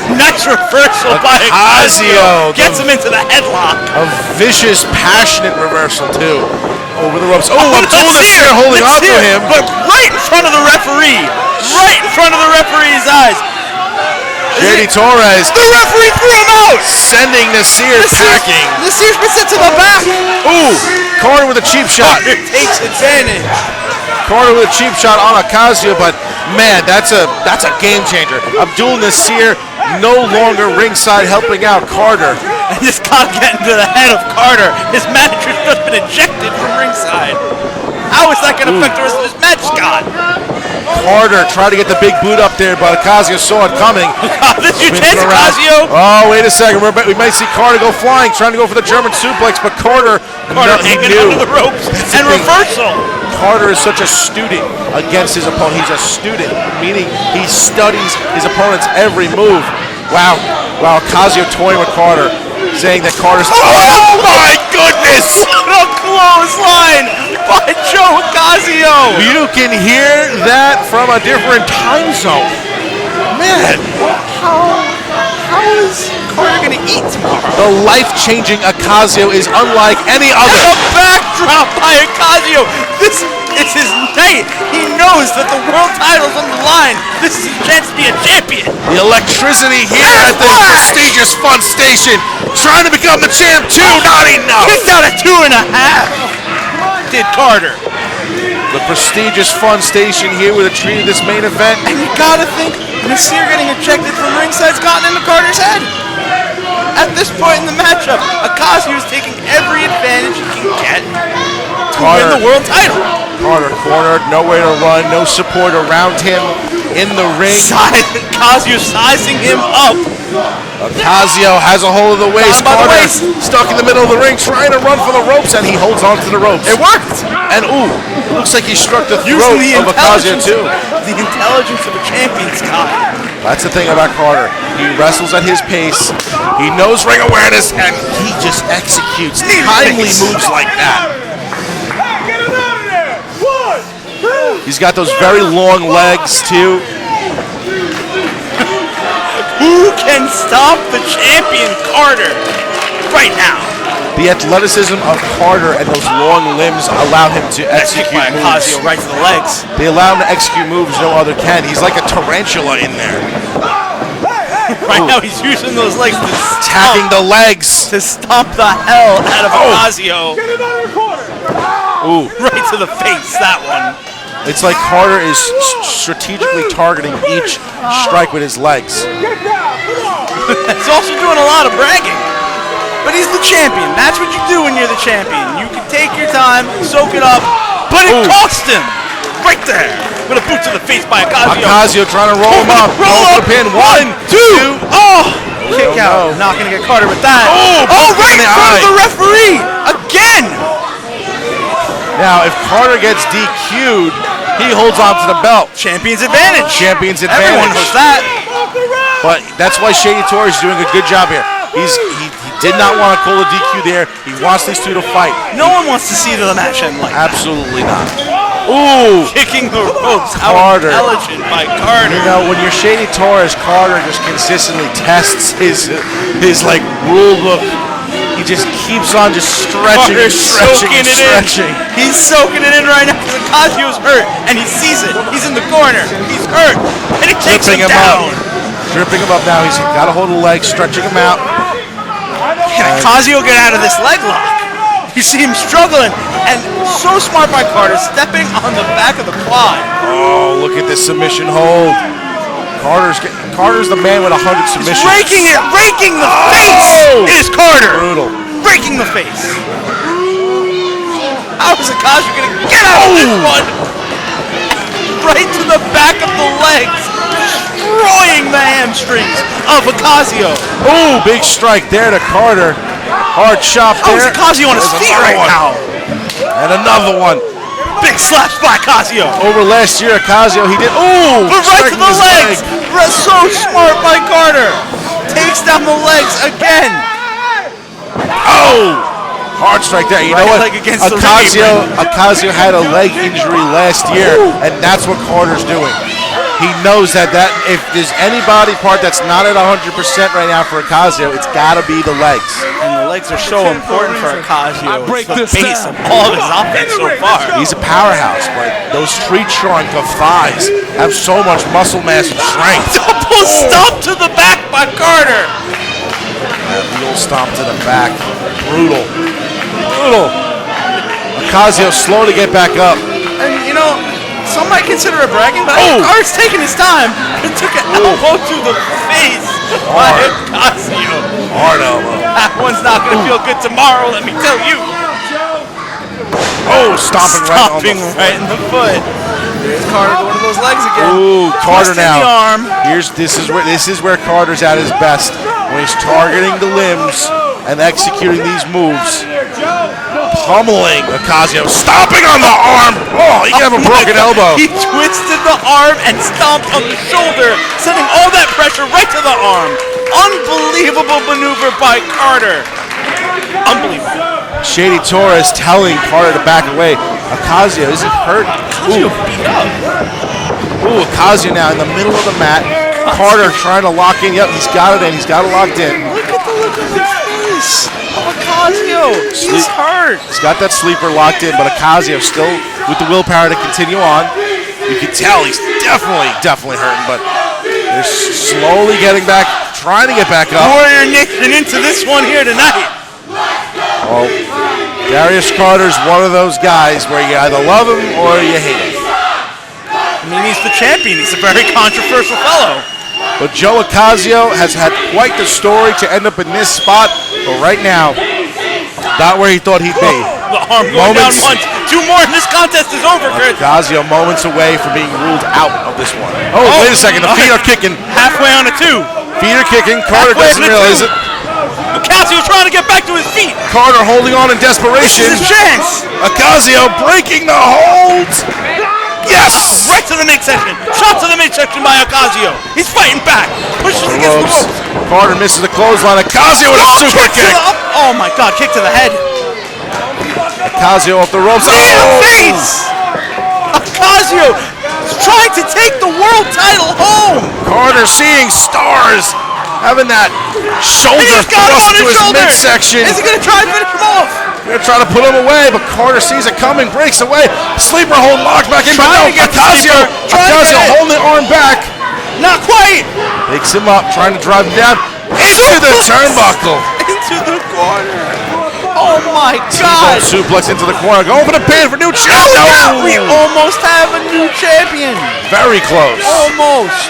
Nice reversal by Ocasio. Gets him into the headlock. A vicious, passionate reversal, too. Over the ropes. Oh, Abdul-Nasir holding on to him. But right in front of the referee. Right in front of the referee's eyes. Jade Torres. The referee threw him out. Sending Nasir packing. Nasir's been sent to the back. Ooh, Carter with a cheap shot. Carter takes advantage. Carter with a cheap shot on Ocasio, but man, that's a game changer. Abdul-Nasir no longer ringside helping out Carter. And just gotta get into the head of Carter. His manager's just been ejected from ringside. How is that going to affect the rest of this match, Scott? Carter tried to get the big boot up there, but Ocasio saw it coming. This is your chance, Ocasio. Oh, wait a second. We might see Carter go flying, trying to go for the German suplex, but Carter hanging under the ropes. And reversal. Carter is such a student against his opponent. He's a student, meaning he studies his opponent's every move. Wow, Ocasio toying with Carter, saying that Carter's... Oh my goodness! What a clothesline by Joe Ocasio! You can hear that from a different time zone. Man, how is Carter gonna eat tomorrow? the life-changing Ocasio is unlike any other. And a backdrop by Ocasio! This is his night! He knows that the world title's on the line! This is his chance to be a champion! The electricity here at this prestigious fun station. Trying to become the champ too, not enough! Kicked out at 2.5! Did Carter. The prestigious fun station here with a treat of this main event. And you gotta think, Nasir getting ejected from ringside's gotten into Carter's head. At this point in the matchup, Ocasio is taking every advantage he can get to win the world title. Carter cornered, nowhere to run, no support around him in the ring. Ocasio sizing him up. Ocasio has a hold of the waist. Carter stuck in the middle of the ring trying to run for the ropes, and he holds on to the ropes. It worked! And ooh, looks like he struck the throat of Ocasio too. The intelligence of a champion, Scott. That's the thing about Carter. He wrestles at his pace. He knows ring awareness, and he just executes timely moves like that. He's got those very long legs, too. Who can stop the champion Carter right now? The athleticism of Carter and those long limbs allow him to execute moves. Ocasio right to the legs. They allow him to execute moves no other can. He's like a tarantula in there. Right now he's using those legs to Attacking the legs. to stomp the hell out of Ocasio. Ooh. Right to the face, that one. It's like Carter is strategically targeting each strike with his legs. He's also doing a lot of bragging. But he's the champion. That's what you do when you're the champion. You can take your time, soak it up, but it cost him. Right there. With a boot to the face by Ocasio. Ocasio trying to roll him up. Roll up. The pin. 1, 2. Oh! Kick No, out. no. Not going to get Carter with that. Oh, right in in the front eye. of the referee. Again. Now, if Carter gets DQ'd, he holds on to the belt. Champion's advantage. Champion's Everyone advantage. knows that. But that's why Shady Torres is doing a good job here. He did not want to call a DQ there. He wants these two to fight. No one wants to see the match end like that. Absolutely not. Ooh! Kicking the ropes. How Carter. intelligent by Carter. You know, when you're Shady Torres, Carter just consistently tests his like rule book. He just keeps on just stretching and Carter's stretching and stretching. He's soaking it in right now because Ocasio's hurt, and he sees it. He's in the corner. He's hurt, and it takes him down. Dripping him up now. He's got to hold the leg, stretching him out. Can Ocasio get out of this leg lock? You see him struggling, and so smart by Carter, stepping on the back of the quad. Oh, look at this submission hold. Carter's the man with 100 submissions. Raking the face. It is Carter. Brutal. Raking the face. How is Ocasio going to get out of this one? Right to the back of the legs, destroying the hamstrings of Ocasio. Ooh, big strike there to Carter. Hard chop How there. is Ocasio on his There's feet another right one. now? And another one. Big slash by Ocasio. Over last year, Ocasio, he did. Ooh! But right to striking the his legs. leg. So smart by Carter. Takes down the legs again. Oh! Hard strike there. You know Right what? leg against the ring Ocasio had a leg injury last year, and that's what Carter's doing. He knows that if there's any body part that's not at 100% right now for Ocasio, it's got to be the legs. And the legs are so important for Ocasio. It's the base of all of his offense so far. He's a powerhouse, but those tree trunk of thighs have so much muscle mass and strength. Double stomp to the back by Carter. Wheel stomp to the back. Brutal. Ocasio slow to get back up. And you know, some might consider it bragging, but Carter's taking his time. He took an elbow to the face by Ocasio. Hard elbow. That one's not going to feel good tomorrow, let me tell you. Oh, stomping right in the foot. There's Carter to one of those legs again. Ooh, Carter Twisting now. the arm. This is where Carter's at his best, when he's targeting the limbs and executing these moves. Pummeling Ocasio, stomping on the arm. Oh, he can have a broken elbow. He twisted the arm and stomped on the shoulder, sending all that pressure right to the arm. Unbelievable maneuver by Carter. Unbelievable. Shady Torres telling Carter to back away. Ocasio isn't hurt. Ocasio beat up. Ooh, Ocasio now in the middle of the mat. Carter trying to lock in. Yep, he's got it in. He's got it locked in. Look at the look on his face. Ocasio, he's hurt. He's got that sleeper locked in, but Ocasio still with the willpower to continue on. You can tell he's definitely hurting, but they're slowly getting back, trying to get back up. Warrior Nation into this one here tonight. Well, Darius Carter's one of those guys where you either love him or you hate him. I mean, he's the champion. He's a very controversial fellow. But Joe Ocasio has had quite the story to end up in this spot, but right now, not where he thought he'd be. The arm going down once. Two more and this contest is over, Chris. Ocasio moments away from being ruled out of this one. Oh, wait a second. The feet are kicking. Halfway on a two. Feet are kicking. Carter doesn't realize it. Ocasio trying to get back to his feet. Carter holding on in desperation. This is his chance. Ocasio breaking the hold. Yes! Right to the midsection. Shot to the midsection by Ocasio. He's fighting back. Pushes against the ropes. Carter misses the clothesline. Ocasio with a super kick. Oh my God, kick to the head. Ocasio off the ropes. Oh! Face! Ocasio is trying to take the world title home. Carter seeing stars, having that shoulder He's got him thrust on to his his shoulder. midsection. Is he going to try and finish him off? Gonna try to put him away, but Carter sees it coming, breaks away. Sleeper hold locked back in, but no, Trying to get the Ocasio sleeper, trying to get it. holding the arm back. Not quite. Picks him up, trying to drive him down into the turnbuckle. Into the corner. Oh my T-bone God. suplex into the corner, going for the pin for new Oh, champion. yeah, we almost have a new champion. Very close. Almost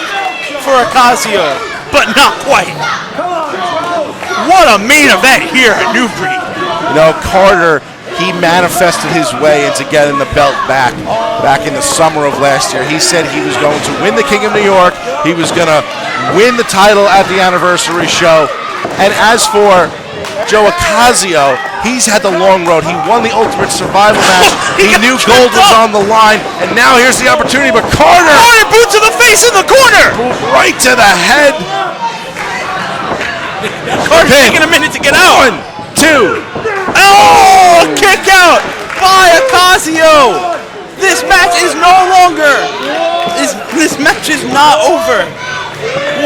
for Ocasio, but not quite. What a main event here at New Breed. You know, Carter, he manifested his way into getting the belt back in the summer of last year. He said he was going to win the King of New York. He was going to win the title at the anniversary show. And as for Joe Ocasio, he's had the long road. He won the Ultimate Survival match. He knew gold was on the line. And now here's the opportunity. But Carter, Boot to the face in the corner. right to the head. Carter's taking a minute to get out. 1, 2. Oh, a kick out by Ocasio. This match is no longer. This match is not over.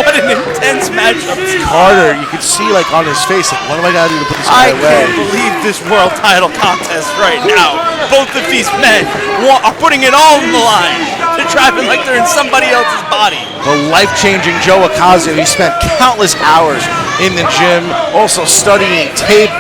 What an intense matchup. Carter, you could see like on his face, like, what do I gotta do to put this guy I away? can't believe this world title contest right now. Both of these men are putting it all on the line. They're driving like they're in somebody else's body. The life-changing Joe Ocasio, he spent countless hours in the gym, also studying tape,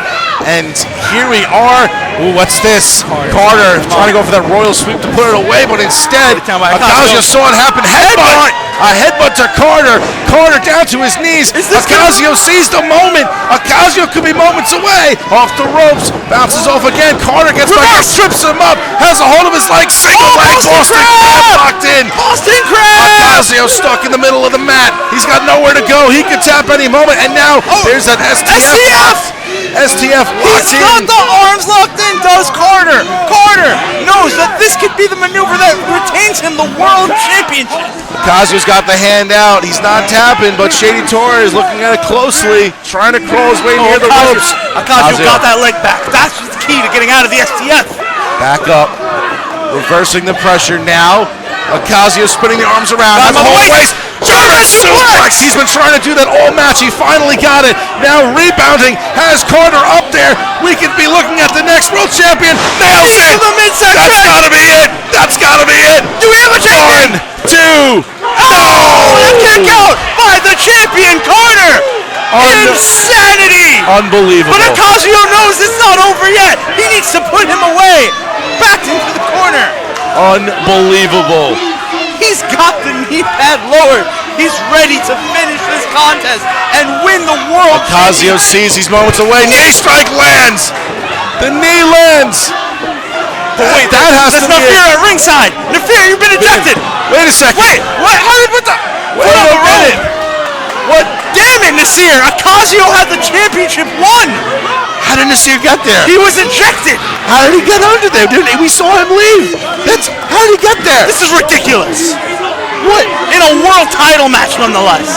and here we are. Ooh, what's this? Carter trying to go for that royal sweep to put it away, but instead, Ocasio saw it happen. Headbutt! A headbutt to Carter. Carter down to his knees. Ocasio sees the moment. Ocasio could be moments away. Off the ropes, bounces off again. Carter gets back, trips him up, has a hold of his leg, single leg, Boston Crab locked in. Boston Crab! Ocasio stuck in the middle of the mat. He's got nowhere to go. He could tap any moment, and now there's that STF. STF locked He's in. got the arms locked in, does Carter. Carter knows that this could be the maneuver that retains him the world championship. Ocasio's got the hand out. He's not tapping, but Shady Torre is looking at it closely, trying to crawl his way near the ropes. Ocasio got that leg back. That's the key to getting out of the STF. Back up, reversing the pressure now. Ocasio spinning the arms around. Has a whole waist. German suplex. He's been trying to do that all match. He finally got it. Now rebounding. Has Carter up there. We could be looking at the next world champion. Nails it. The midsection. That's gotta be it. That's gotta be it. Do we have a champion? 1, 2. Oh, a kick out by the champion Carter. Insanity. Unbelievable. But Ocasio knows it's not over yet. He needs to put him away. Back into the corner. Unbelievable. He's got the knee pad lowered. He's ready to finish this contest and win the world. Ocasio sees he's moments away. Knee strike lands. The knee lands. But wait, that has to be Shafir it. at ringside. Shafir, you've been ejected. Wait a second. Wait, what? How did what the? Wait a minute. What? Damn it, Nasir! Ocasio had the championship won. How did Nasir get there? He was ejected. How did he get under there? We saw him leave. How did he get there? This is ridiculous. What? In a world title match, nonetheless.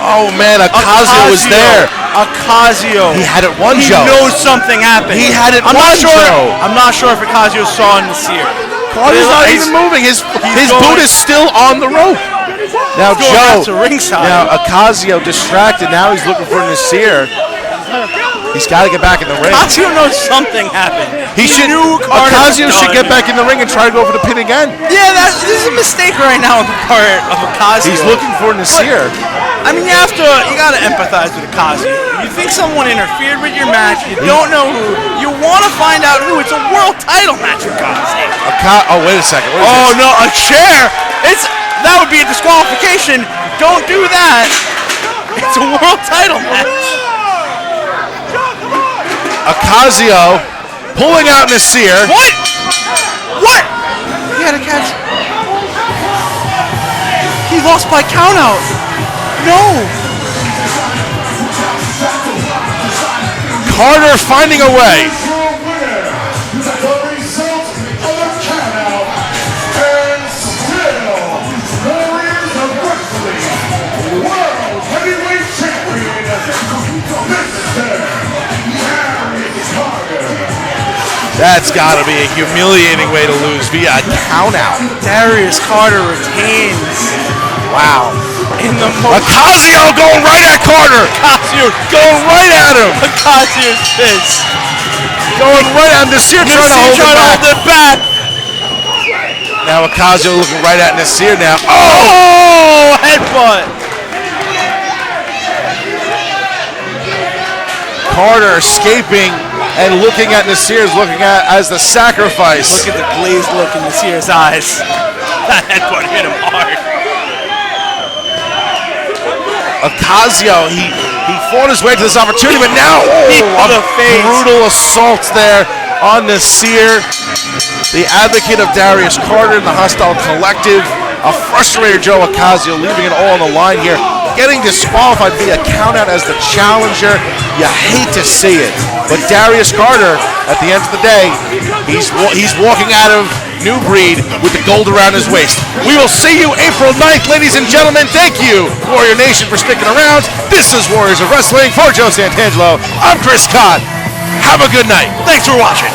Oh man, Ocasio was there. Ocasio. He had it won, He Joe. knows something happened. He had it I'm won, not sure. Joe. I'm not sure if Ocasio saw Nasir. Carter's not even moving. His boot is still on the rope. Now going Joe. back to ringside. Now Ocasio distracted. Now he's looking for Nasir. He's got to get back in the ring. Ocasio knows something happened. Ocasio should get back in the ring and try to go for the pin again. Yeah, this is a mistake right now on the part of Ocasio. He's looking for Nasir. I mean, you gotta empathize with Ocasio. You think someone interfered with your match, you don't know who, you want to find out who. It's a world title match, for God's sake. Oh, wait a second. What is Oh, this? no, a chair! That would be a disqualification. Don't do that. It's a world title match. Ocasio pulling out Nasir. What? What? He had a catch. He lost by countout. No. Carter finding a way. That's got to be a humiliating way to lose via a countout. Darius Carter retains. Wow. In the most. Ocasio going right at Carter. Ocasio Going right at him. Ocasio's fist. Going right at him. Nasir trying to hold it back. Now Ocasio looking right at Nasir now. Oh, headbutt. Carter escaping and looking at Nasir's looking at as the sacrifice. Look at the glazed look in Nasir's eyes. That headbutt hit him hard. Ocasio, he fought his way to this opportunity, but now the face. Brutal assault there on Nasir. The advocate of Darius Carter in the hostile collective. A frustrated Joe Ocasio leaving it all on the line here. Getting disqualified via countout as the challenger. You hate to see it. But Darius Carter, at the end of the day, he's walking out of New Breed with the gold around his waist. We will see you April 9th, ladies and gentlemen. Thank you, Warrior Nation, for sticking around. This is Warriors of Wrestling. For Joe Santangelo, I'm Chris Cott. Have a good night. Thanks for watching.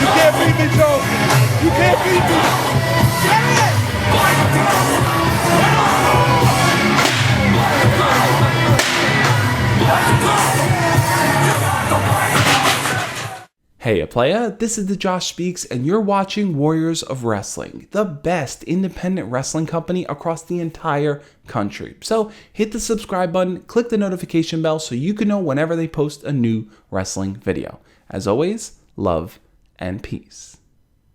You can't beat me, Joe. You can't beat me. Hey playa, this is the Josh Speaks and you're watching Warriors of Wrestling, the best independent wrestling company across the entire country. So hit the subscribe button, click the notification bell so you can know whenever they post a new wrestling video. As always, love and peace.